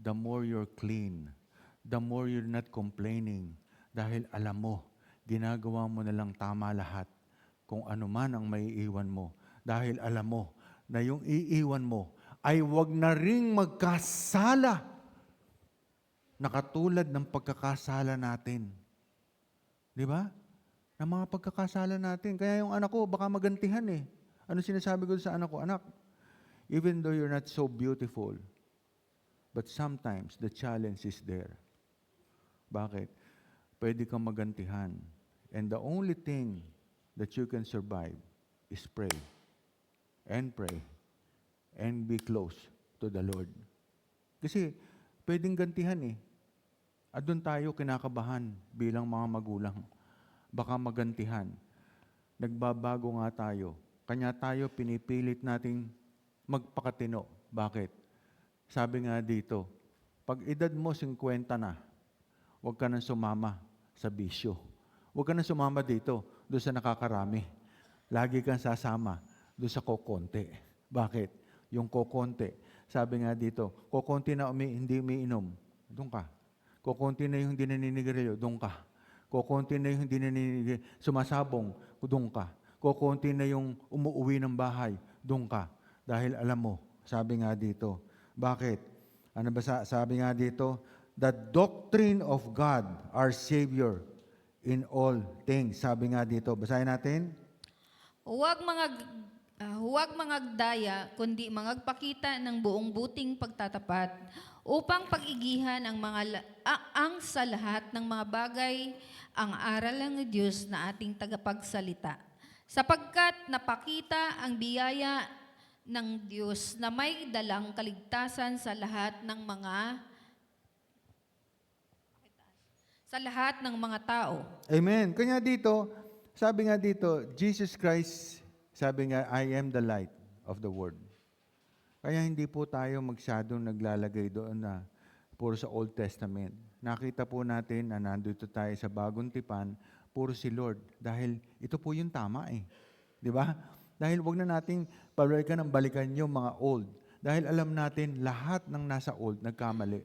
the more you're clean, the more you're not complaining dahil alam mo, ginagawa mo na lang tama lahat kung ano man ang maiiwan mo dahil alam mo na yung iiwan mo ay wag na ring magkasala na katulad ng pagkakasala natin. Di ba? Ng mga pagkakasala natin. Kaya yung anak ko, baka magantihan Ano sinasabi ko sa anak ko? Anak, even though you're not so beautiful, but sometimes the challenge is there. Bakit? Pwede kang magantihan. And the only thing that you can survive is pray. And pray. And be close to the Lord. Kasi, pwedeng gantihan At doon tayo kinakabahan bilang mga magulang. Baka magantihan. Nagbabago nga tayo. Kanya tayo pinipilit nating magpakatino. Bakit? Sabi nga dito, pag edad mo 50 na, huwag ka nang sumama sa bisyo. Huwag ka nang sumama dito, doon sa nakakarami. Lagi kang sasama doon sa kokonti. Bakit? Yung kokonti. Sabi nga dito, kokonti na hindi umiinom, doon ka. Kokonti na yung hindi naninigarilyo, doon ka. Kokonti na yung hindi sumasabong, doon ka. Kokonti na yung umuuwi ng bahay, doon ka. Dahil alam mo, sabi nga dito, bakit? Ano ba sabi nga dito? The doctrine of God, our Savior, in all things. Sabi nga dito, basahin natin. Huwag mangagdaya, kundi mangagpakita ng buong buting pagtatapat upang pag-igihan ang sa lahat ng mga bagay ang aral ng Diyos na ating tagapagsalita. Sapagkat napakita ang biyaya ng Diyos na may dalang kaligtasan sa lahat ng mga tao. Amen. Kanya dito, sabi nga dito, Jesus Christ, sabi nga, I am the light of the world. Kaya hindi po tayo masyadong naglalagay doon na puro sa Old Testament. Nakita po natin na nandito tayo sa Bagong Tipan puro si Lord. Dahil ito po yung tama eh. Di ba? Dahil wag na nating balikan yung mga old. Dahil alam natin, lahat ng nasa old, nagkamali.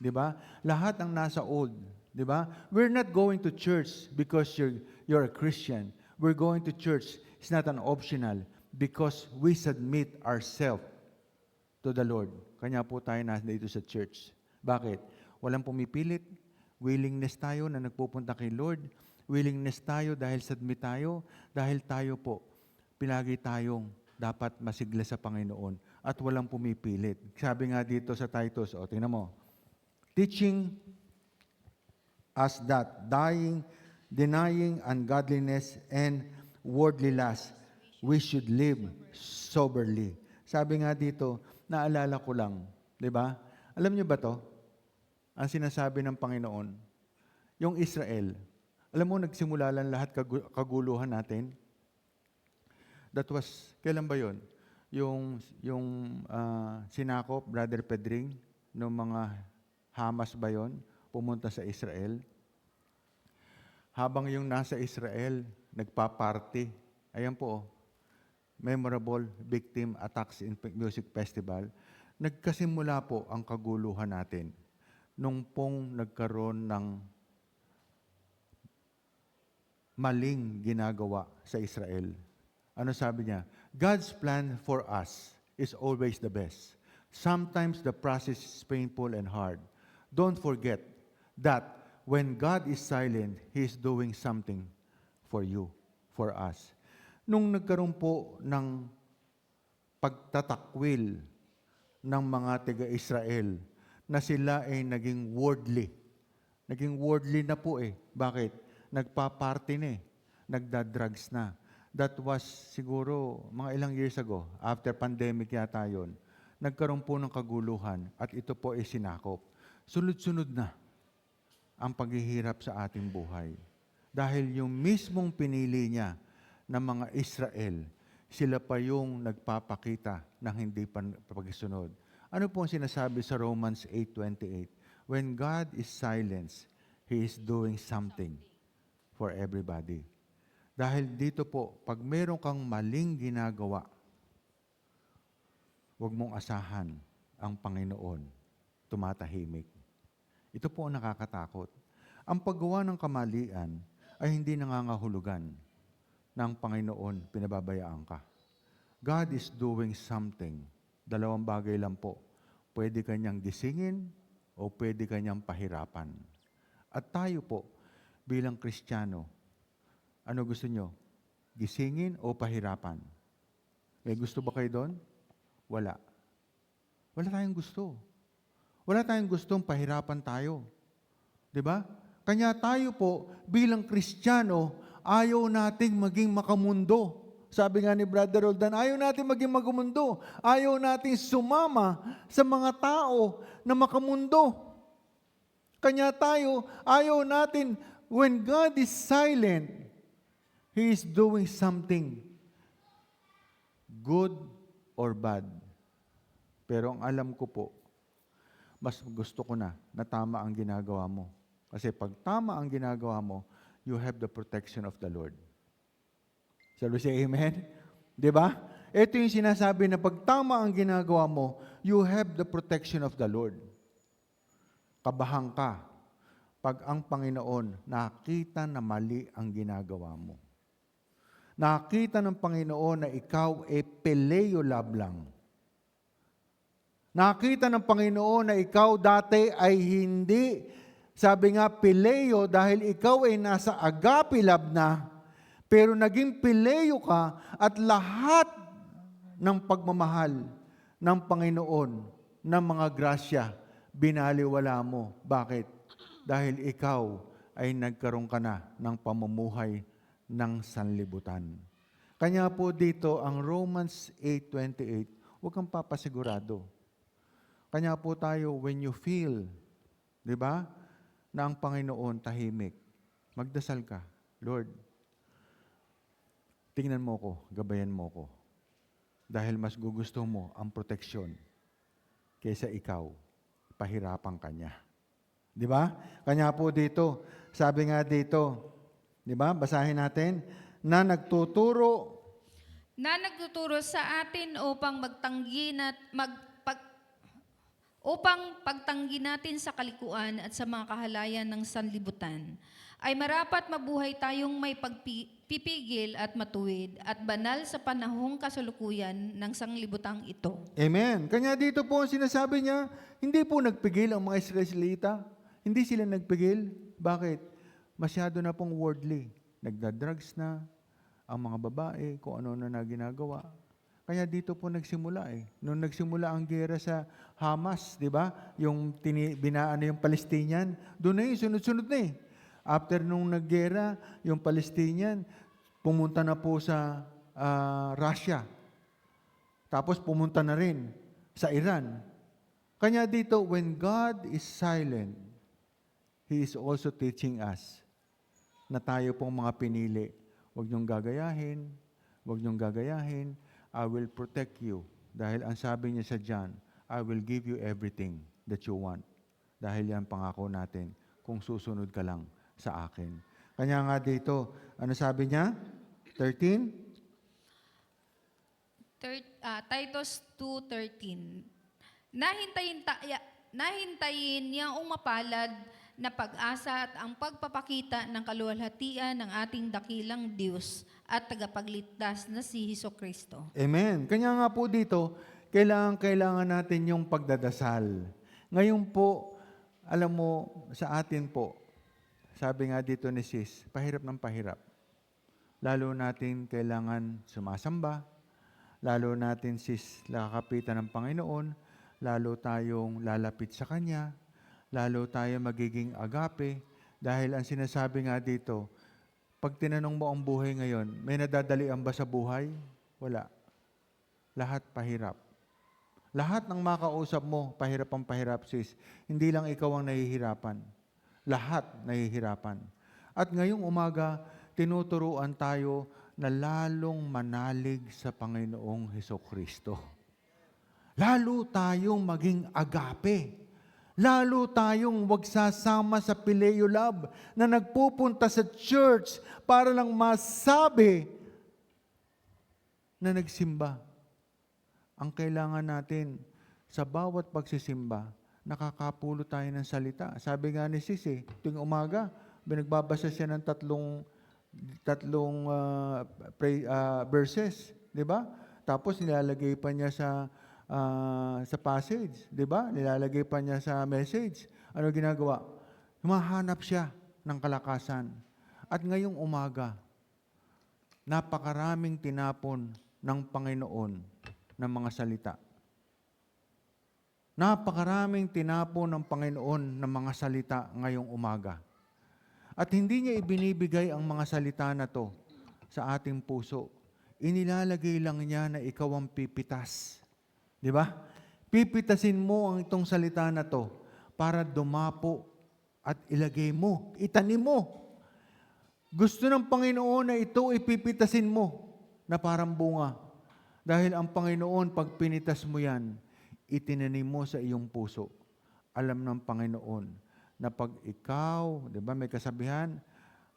Di ba? Lahat ng nasa old. Di ba? We're not going to church because you're a Christian. We're going to church. It's not an optional because we submit ourselves to the Lord. Kanya po tayo nasa dito sa church. Bakit? Walang pumipilit. Willingness tayo na nagpupunta kay Lord. Willingness tayo dahil submit tayo. Dahil tayo po, pilagi tayong dapat masigla sa Panginoon at walang pumipilit. Sabi nga dito sa Titus, tingnan mo, teaching us that denying ungodliness and worldly lust, we should live soberly. Sabi nga dito, naalala ko lang, di ba? Alam niyo ba to? Ang sinasabi ng Panginoon, yung Israel, alam mo, nagsimula lang lahat kaguluhan natin. That was, kailan ba yun? Yung sinakop, Brother Pedring, ng mga Hamas ba yun? Pumunta sa Israel. Habang yung nasa Israel, nagpa-party. Ayan po, memorable victim attacks in music festival. Nagkasimula po ang kaguluhan natin nung pong nagkaroon ng maling ginagawa sa Israel. Ano sabi niya? God's plan for us is always the best. Sometimes the process is painful and hard. Don't forget that when God is silent, He is doing something for you, for us. Nung nagkaroon po ng pagtatakwil ng mga taga-Israel na sila ay naging worldly. Naging worldly na po eh. Bakit? Nagpa-party na eh. Nagda-drugs na. That was siguro mga ilang years ago, after pandemic yata yun, nagkaroon po ng kaguluhan at ito po ay sinakop. Sunod-sunod na ang paghihirap sa ating buhay. Dahil yung mismong pinili niya ng mga Israel, sila pa yung nagpapakita ng hindi pagsunod. Ano po ang sinasabi sa Romans 8:28? When God is silent, He is doing something for everybody. Dahil dito po, pag meron kang maling ginagawa, huwag mong asahan ang Panginoon tumatahimik. Ito po ang nakakatakot. Ang paggawa ng kamalian ay hindi nangangahulugan ng Panginoon pinababayaan ka. God is doing something. Dalawang bagay lang po. Pwede kanyang gisingin o pwede kanyang pahirapan. At tayo po, bilang Kristiyano, ano gusto nyo? Gisingin o pahirapan? May gusto ba kayo doon? Wala. Wala tayong gusto. Wala tayong gustong pahirapan tayo. Diba? Kanya tayo po, bilang Kristiyano, ayaw nating maging makamundo. Sabi nga ni Brother Roldan, ayaw natin maging makamundo. Ayaw nating sumama sa mga tao na makamundo. Kanya tayo, ayaw natin, when God is silent, He is doing something good or bad. Pero ang alam ko po, mas gusto ko na tama ang ginagawa mo. Kasi pag tama ang ginagawa mo, you have the protection of the Lord. Shall we say amen? Diba? Ito yung sinasabi na pag tama ang ginagawa mo, you have the protection of the Lord. Kabahan ka pag ang Panginoon nakita na mali ang ginagawa mo. Nakita ng Panginoon na ikaw ay peleo lang. Nakita ng Panginoon na ikaw dati ay hindi, sabi nga, pileo dahil ikaw ay nasa agape love na, pero naging pileo ka at lahat ng pagmamahal ng Panginoon, ng mga grasya, binaliwala mo. Bakit? Dahil ikaw ay nagkaroon ka na ng pamumuhay ng sanlibutan. Kanya po dito, ang Romans 8:28, huwag kang papasigurado. Kanya po tayo, when you feel, di ba, na ang Panginoon tahimik, magdasal ka, Lord, tingnan mo ko, gabayan mo ko. Dahil mas gugusto mo ang proteksyon kaysa ikaw, pahirapan ka niya. Di ba? Kanya po dito, sabi nga dito, Di ba? Basahin natin. Na nagtuturo sa atin upang upang pagtanggi natin sa kalikuan at sa mga kahalayan ng sanlibutan, ay marapat mabuhay tayong may pagpipigil at matuwid at banal sa panahong kasalukuyan ng sanglibutang ito. Amen. Kanya dito po ang sinasabi niya, hindi po nagpigil ang mga Israelita. Hindi sila nagpigil. Bakit? Masyado na pong worldly. Nagda-drugs na ang mga babae, kung ano na ginagawa. Kaya dito po nagsimula eh. Nung nagsimula ang gera sa Hamas, di ba? Yung binaan na yung Palestinian, doon na sunod-sunod na eh. After nung naggera, yung Palestinian, pumunta na po sa Russia. Tapos pumunta na rin sa Iran. Kanya dito, when God is silent, He is also teaching us na tayo pong mga pinili. Huwag niyong gagayahin, huwag niyong gagayahin, I will protect you. Dahil ang sabi niya sa John, I will give you everything that you want. Dahil yan pangako natin kung susunod ka lang sa akin. Kanya nga dito, ano sabi niya? 13? Titus 2:13. Nahintayin niyang mapalad na pag-asa at ang pagpapakita ng kaluwalhatian ng ating dakilang Diyos at tagapagligtas na si Hesukristo. Amen. Kanya nga po dito, kailangan natin yung pagdadasal. Ngayon po, alam mo, sa atin po, sabi nga dito ni Sis, pahirap ng pahirap. Lalo natin kailangan sumasamba, lalo natin, Sis, nakakapitan ng Panginoon, lalo tayong lalapit sa Kanya, lalo tayo magiging agape, dahil ang sinasabi nga dito, pag tinanong mo ang buhay ngayon, may nadadalian ba sa buhay? Wala. Lahat pahirap. Lahat ng makausap mo, pahirap ang pahirap, sis. Hindi lang ikaw ang nahihirapan. Lahat nahihirapan. At ngayong umaga, tinuturuan tayo na lalong manalig sa Panginoong Hesukristo. Lalo tayong maging agape. Lalo tayong wag sasama sa Pileo Lab na nagpupunta sa church para lang masabi na nagsimba. Ang kailangan natin sa bawat pagsisimba, nakakapulo tayo ng salita. Sabi nga ni Sisi, tuwing umaga, binagbabasa siya ng tatlong verses, di ba? Tapos nilalagay pa niya sa passage, di ba? Nilalagay pa niya sa message. Ano ginagawa? Humahanap siya ng kalakasan. At ngayong umaga, napakaraming tinapon ng Panginoon ng mga salita. Napakaraming tinapon ng Panginoon ng mga salita ngayong umaga. At hindi niya ibinibigay ang mga salita na to sa ating puso. Inilalagay lang niya na ikaw ang pipitas. Di ba? Pipitasin mo ang itong salita na to para dumapo at ilagay mo, itanim mo. Gusto ng Panginoon na ito ipipitasin mo na parang bunga. Dahil ang Panginoon, pag pinitas mo yan, itinanim mo sa iyong puso. Alam ng Panginoon na pag ikaw, di ba may kasabihan,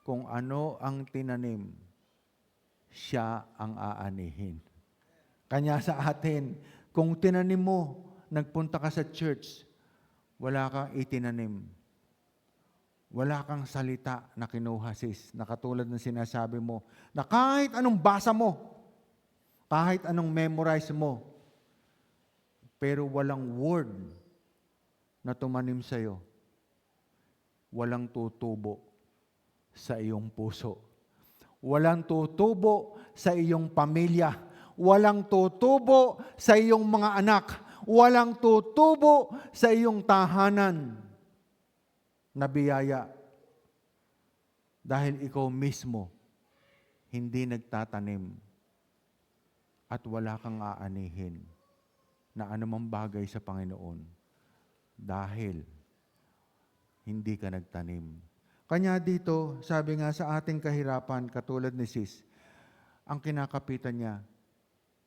kung ano ang tinanim, siya ang aanihin. Kanya sa atin, kung tinanim mo, nagpunta ka sa church, wala kang itinanim. Wala kang salita na kinuha, sis, na katulad ng sinasabi mo, na kahit anong basa mo, kahit anong memorize mo, pero walang word na tumanim sa'yo, walang tutubo sa iyong puso. Walang tutubo sa iyong pamilya. Walang tutubo sa iyong mga anak. Walang tutubo sa iyong tahanan na biyaya. Dahil ikaw mismo hindi nagtatanim at wala kang aanihin na anumang bagay sa Panginoon dahil hindi ka nagtanim. Kanya dito, sabi nga sa ating kahirapan, katulad ni Sis, ang kinakapitan niya,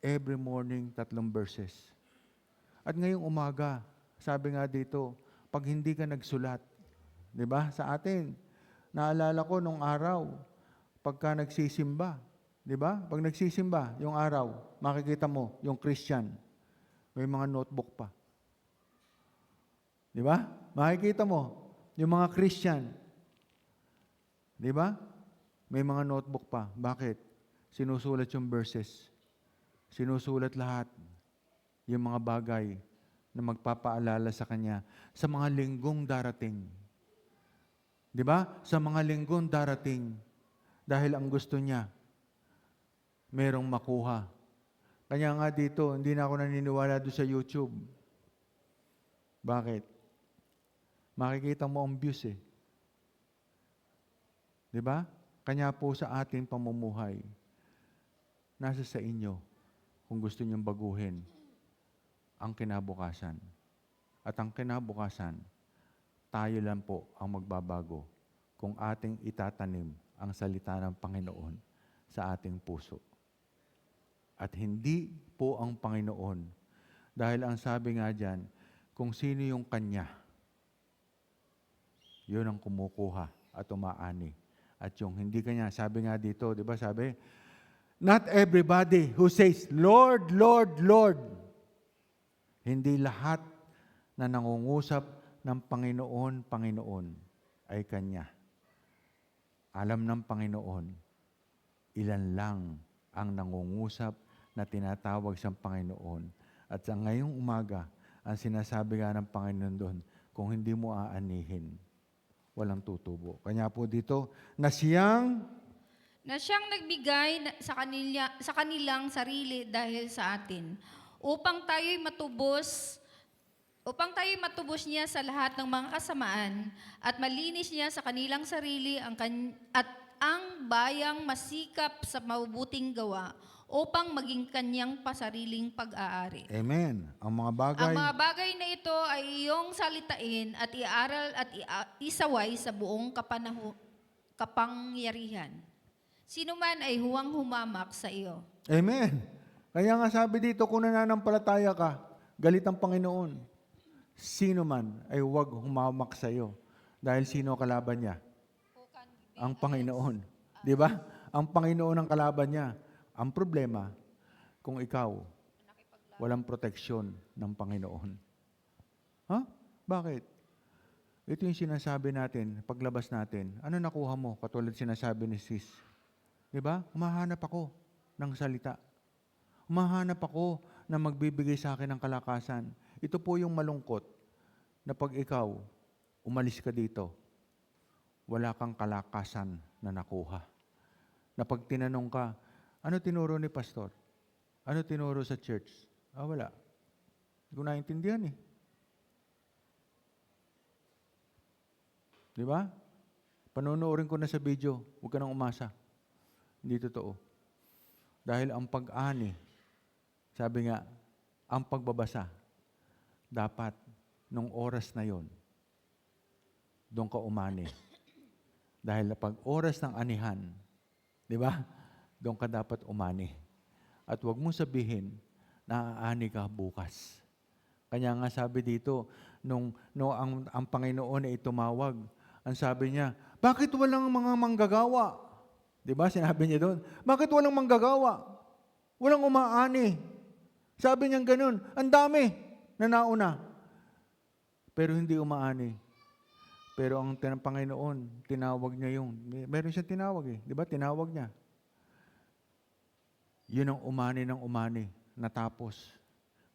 every morning, 3 verses. At ngayong umaga, sabi nga dito, pag hindi ka nagsulat, di ba, sa atin, naalala ko nung araw, pagka nagsisimba. Di ba? Pag nagsisimba, yung araw, makikita mo, yung Christian, may mga notebook pa. Di ba? Makikita mo, yung mga Christian, di ba? May mga notebook pa. Bakit? Sinusulat yung verses. Sinusulat lahat yung mga bagay na magpapaalala sa kanya sa mga linggong darating. Di ba? Sa mga linggong darating. Dahil ang gusto niya, merong makuha. Kanya nga dito, hindi na ako naniniwala doon sa YouTube. Bakit? Makikita mo ang views eh. Di ba? Kanya po sa ating pamumuhay, nasa sa inyo kung gusto niyong baguhin ang kinabukasan. At ang kinabukasan, tayo lang po ang magbabago kung ating itatanim ang salita ng Panginoon sa ating puso. At hindi po ang Panginoon. Dahil ang sabi nga dyan, kung sino yung Kanya, yun ang kumukuha at umaani. At yung hindi Kanya, sabi nga dito, di ba sabi, not everybody who says, Lord, Lord, Lord. Hindi lahat na nangungusap ng Panginoon, Panginoon ay Kanya. Alam ng Panginoon, ilan lang ang nangungusap na tinatawag sa Panginoon. At sa ngayong umaga, ang sinasabi nga ng Panginoon doon, kung hindi mo aanihin, walang tutubo. Kanya po dito, na siyang nagbigay sa kanilang sarili dahil sa atin, upang tayo'y matubos niya sa lahat ng mga kasamaan at malinis niya sa kanilang sarili at ang bayang masikap sa mabubuting gawa upang maging kanyang pasariling pag-aari. Amen. Ang mga bagay, Ang mga bagay na ito ay iyong salitain at iaral at isaway sa buong kapangyarihan. Sino man ay huwang humamak sa iyo. Amen. Kaya nga sabi dito, kung nananampalataya ka, galit ang Panginoon. Sino man ay huwag humamak sa iyo. Dahil sino kalaban niya? Ang Panginoon. Di ba? Ang Panginoon ang kalaban niya. Ang problema, kung ikaw, walang proteksyon ng Panginoon. Ha? Bakit? Ito yung sinasabi natin, paglabas natin. Ano nakuha mo? Katulad sinasabi ni Sis. Di ba? Humahanap ako ng salita. Humahanap ako na magbibigay sa akin ng kalakasan. Ito po yung malungkot na pag ikaw, umalis ka dito, wala kang kalakasan na nakuha. Na pag tinanong ka, ano tinuro ni pastor? Ano tinuro sa church? Wala. Hindi ko naintindihan eh. Di ba? Panonoorin ko na sa video, huwag ka nang umasa. Hindi totoo. Dahil ang pag-ani, sabi nga, ang pagbabasa, dapat nung oras na yon, doon ka umani. Dahil pag oras ng anihan, di ba? Doon ka dapat umani. At huwag mong sabihin na aani ka bukas. Kanya nga sabi dito, ang Panginoon ay tumawag, ang sabi niya, bakit walang mga manggagawa? Di ba? Sinabi niya doon, bakit walang manggagawa? Walang umaani. Sabi niya ganun, ang dami na nauna. Pero hindi umaani. Pero ang Panginoon, tinawag niya yung, meron siyang tinawag eh. Di ba? Tinawag niya. Yun ang umani ng umani, natapos.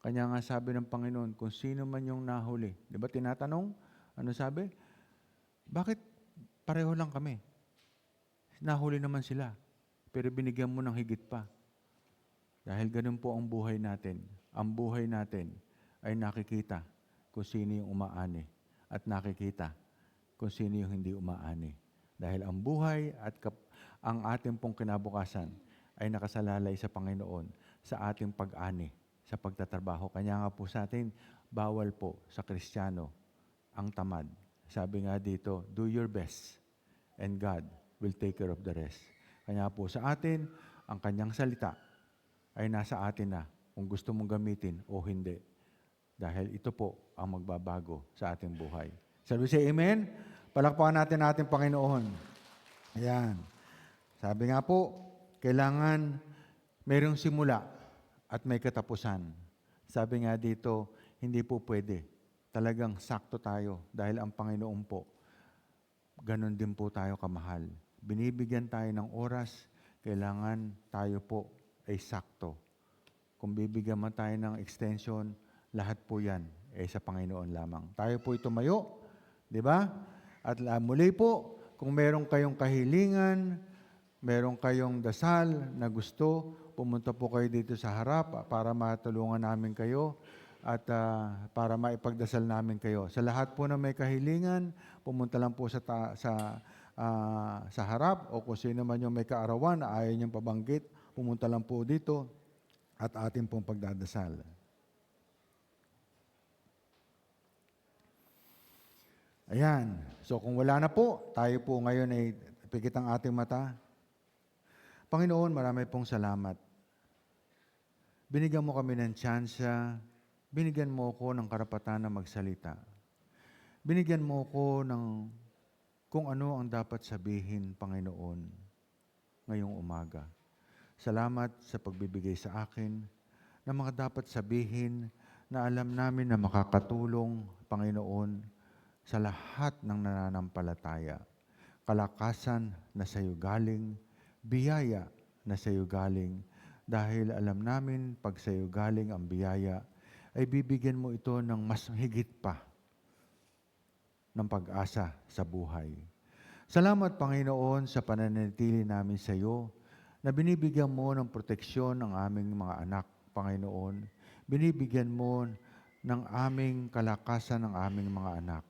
Kanya nga sabi ng Panginoon, kung sino man yung nahuli. Di ba tinatanong? Ano sabi? Bakit pareho lang kami? Nahuli naman sila. Pero binigyan mo ng higit pa. Dahil ganun po ang buhay natin. Ang buhay natin ay nakikita kung sino yung umaani. At nakikita kung sino yung hindi umaani. Dahil ang buhay at ang ating pong kinabukasan ay nakasalalay sa Panginoon sa ating pag-ani, sa pagtatrabaho. Kanya nga po sa atin, bawal po sa Kristiyano ang tamad. Sabi nga dito, do your best and God will take care of the rest. Kanya po sa atin, ang kanyang salita ay nasa atin na kung gusto mong gamitin o hindi. Dahil ito po ang magbabago sa ating buhay. Sabi say amen? Palakpakan natin ating Panginoon. Ayan. Sabi nga po, kailangan mayroong simula at may katapusan. Sabi nga dito, hindi po pwede. Talagang sakto tayo dahil ang Panginoon po, ganun din po tayo kamahal. Binibigyan tayo ng oras, kailangan tayo po ay sakto. Kung bibigyan man tayo ng extension, lahat po yan ay sa Panginoon lamang. Tayo po tumayo, di ba? At muli po, kung meron kayong kahilingan, meron kayong dasal na gusto, pumunta po kayo dito sa harap para matulungan namin kayo at para maipagdasal namin kayo. Sa lahat po na may kahilingan, pumunta lang po sa harap o kung sino man yung may kaarawan na ayaw niyang pabanggit, pumunta lang po dito at atin pong pagdadasal. Ayan. So kung wala na po, tayo po ngayon ay pikit ang ating mata. Panginoon, marami pong salamat. Binigyan mo kami ng tsansa, binigyan mo ko ng karapatan na magsalita. Binigyan mo ko ng kung ano ang dapat sabihin, Panginoon, ngayong umaga. Salamat sa pagbibigay sa akin ng mga dapat sabihin na alam namin na makakatulong, Panginoon, sa lahat ng nananampalataya. Kalakasan na sa iyo galing, biyaya na sa iyo galing, dahil alam namin pag sa iyo galing ang biyaya, ay bibigyan mo ito ng mas higit pa ng pag-asa sa buhay. Salamat, Panginoon, sa pananatili namin sa iyo, na binibigyan mo ng proteksyon ng aming mga anak, Panginoon. Binibigyan mo ng aming kalakasan ng aming mga anak.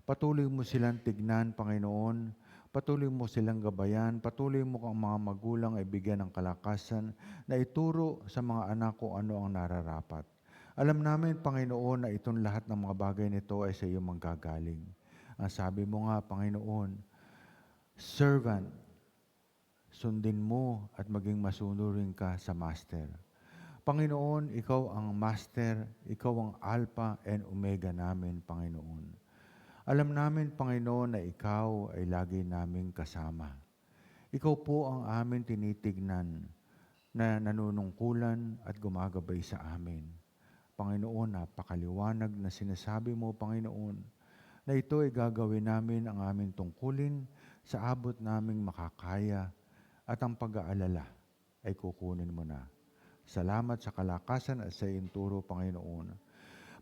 Patuloy mo silang tignan, Panginoon. Patuloy mo silang gabayan. Patuloy mo ang mga magulang ay bigyan ng kalakasan na ituro sa mga anak kung ano ang nararapat. Alam namin, Panginoon, na itong lahat ng mga bagay nito ay sa iyo manggagaling. Ang sabi mo nga, Panginoon, servant, sundin mo at maging masunurin ka sa master. Panginoon, ikaw ang master, ikaw ang alpha and omega namin, Panginoon. Alam namin, Panginoon, na ikaw ay lagi naming kasama. Ikaw po ang amin tinitignan na nanunungkulan at gumagabay sa amin. Panginoon, napakaliwanag na sinasabi mo, Panginoon, na ito ay gagawin namin ang aming tungkulin sa abot naming makakaya at ang pag-aalala ay kukunin mo na. Salamat sa kalakasan at sa iyong turo, Panginoon.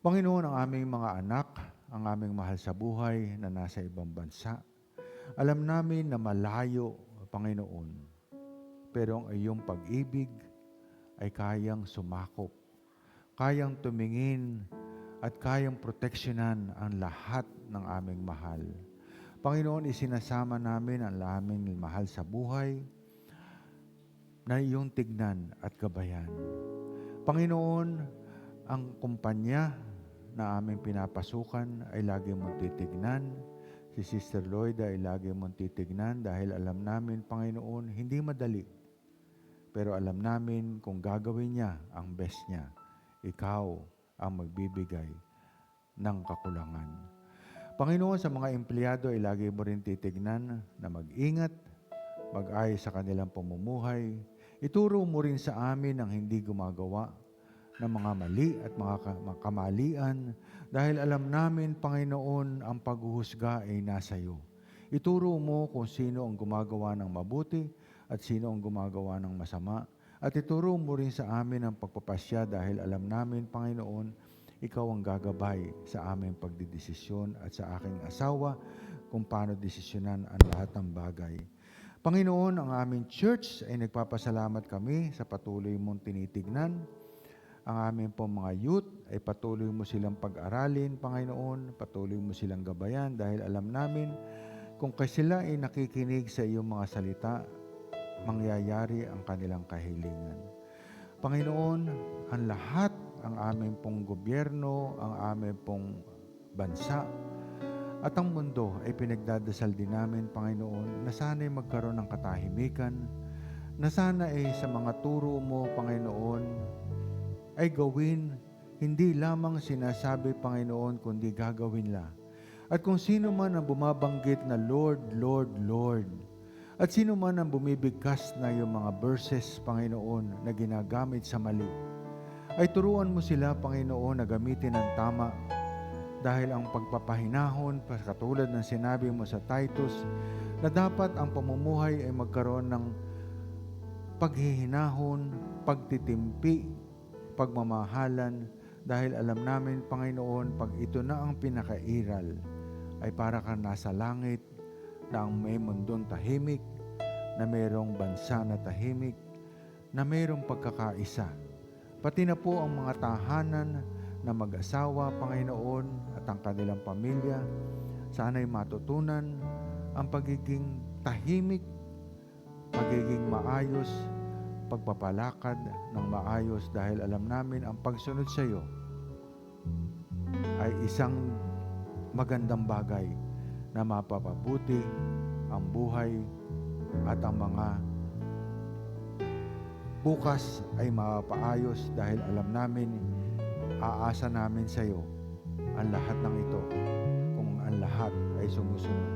Panginoon, ang aming mga anak, ang aming mahal sa buhay na nasa ibang bansa, alam namin na malayo, Panginoon, pero ang iyong pag-ibig ay kayang sumakop, kayang tumingin at kayang proteksyonan ang lahat ng aming mahal. Panginoon, isinasama namin ang aming mahal sa buhay na iyong tignan at gabayan. Panginoon, ang kumpanya na aming pinapasukan ay lagi mong titignan. Si Sister Lloyda ay lagi mong titignan dahil alam namin, Panginoon, hindi madali. Pero alam namin kung gagawin niya ang best niya, ikaw ang magbibigay ng kakulangan. Panginoon, sa mga empleyado ay lagi mo rin titignan na mag-ingat, mag-ayos sa kanilang pamumuhay. Ituro mo rin sa amin ang hindi gumagawa ng mga mali at mga kamalian dahil alam namin, Panginoon, ang paghuhusga ay nasa iyo. Ituro mo kung sino ang gumagawa ng mabuti at sino ang gumagawa ng masama. At ituro mo rin sa amin ang pagpapasya dahil alam namin, Panginoon, ikaw ang gagabay sa aming pagdidesisyon at sa aking asawa kung paano desisyonan ang lahat ng bagay. Panginoon, ang aming church ay nagpapasalamat kami sa patuloy mong tinitignan. Ang aming pong mga youth ay patuloy mo silang pag-aralin, Panginoon, patuloy mo silang gabayan dahil alam namin kung sila ay nakikinig sa iyong mga salita, mangyayari ang kanilang kahilingan. Panginoon, ang lahat, ang aming pong gobyerno, ang aming pong bansa, at ang mundo ay pinagdadasal din namin, Panginoon, na sana'y magkaroon ng katahimikan, na sana ay sa mga turo mo, Panginoon, ay gawin, hindi lamang sinasabi, Panginoon, kundi gagawin la. At kung sino man ang bumabanggit na Lord, Lord, Lord, At sino man ang bumibigkas na yung mga verses, Panginoon, na ginagamit sa mali, ay turuan mo sila, Panginoon, na gamitin ng tama. Dahil ang pagpapahinahon, katulad ng sinabi mo sa Titus, na dapat ang pamumuhay ay magkaroon ng paghihinahon, pagtitimpi, pagmamahalan, dahil alam namin, Panginoon, pag ito na ang pinakairal, ay para ka nasa langit, na ang may mundong tahimik, na mayroong bansa na tahimik, na mayroong pagkakaisa. Pati na po ang mga tahanan na mag-asawa, Panginoon, at ang kanilang pamilya, sana'y matutunan ang pagiging tahimik, pagiging maayos, pagpapalakad ng maayos, dahil alam namin ang pagsunod sa iyo ay isang magandang bagay na mapapabuti ang buhay at ang mga bukas ay mapaayos, dahil alam namin, aasa namin sa iyo ang lahat ng ito kung ang lahat ay sumusunod.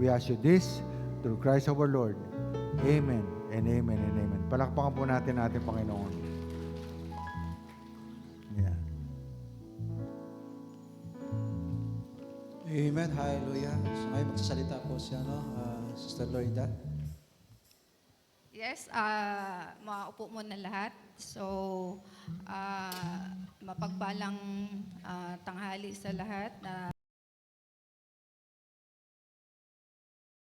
We ask you this through Christ our Lord. Amen and amen and amen. Palakpakan po natin ating Panginoon. Yeah. Amen. Hallelujah. So ngayon magsasalita po si Sister Loida. Yes, maupo muna lahat. So, mapagpalang tanghali sa lahat na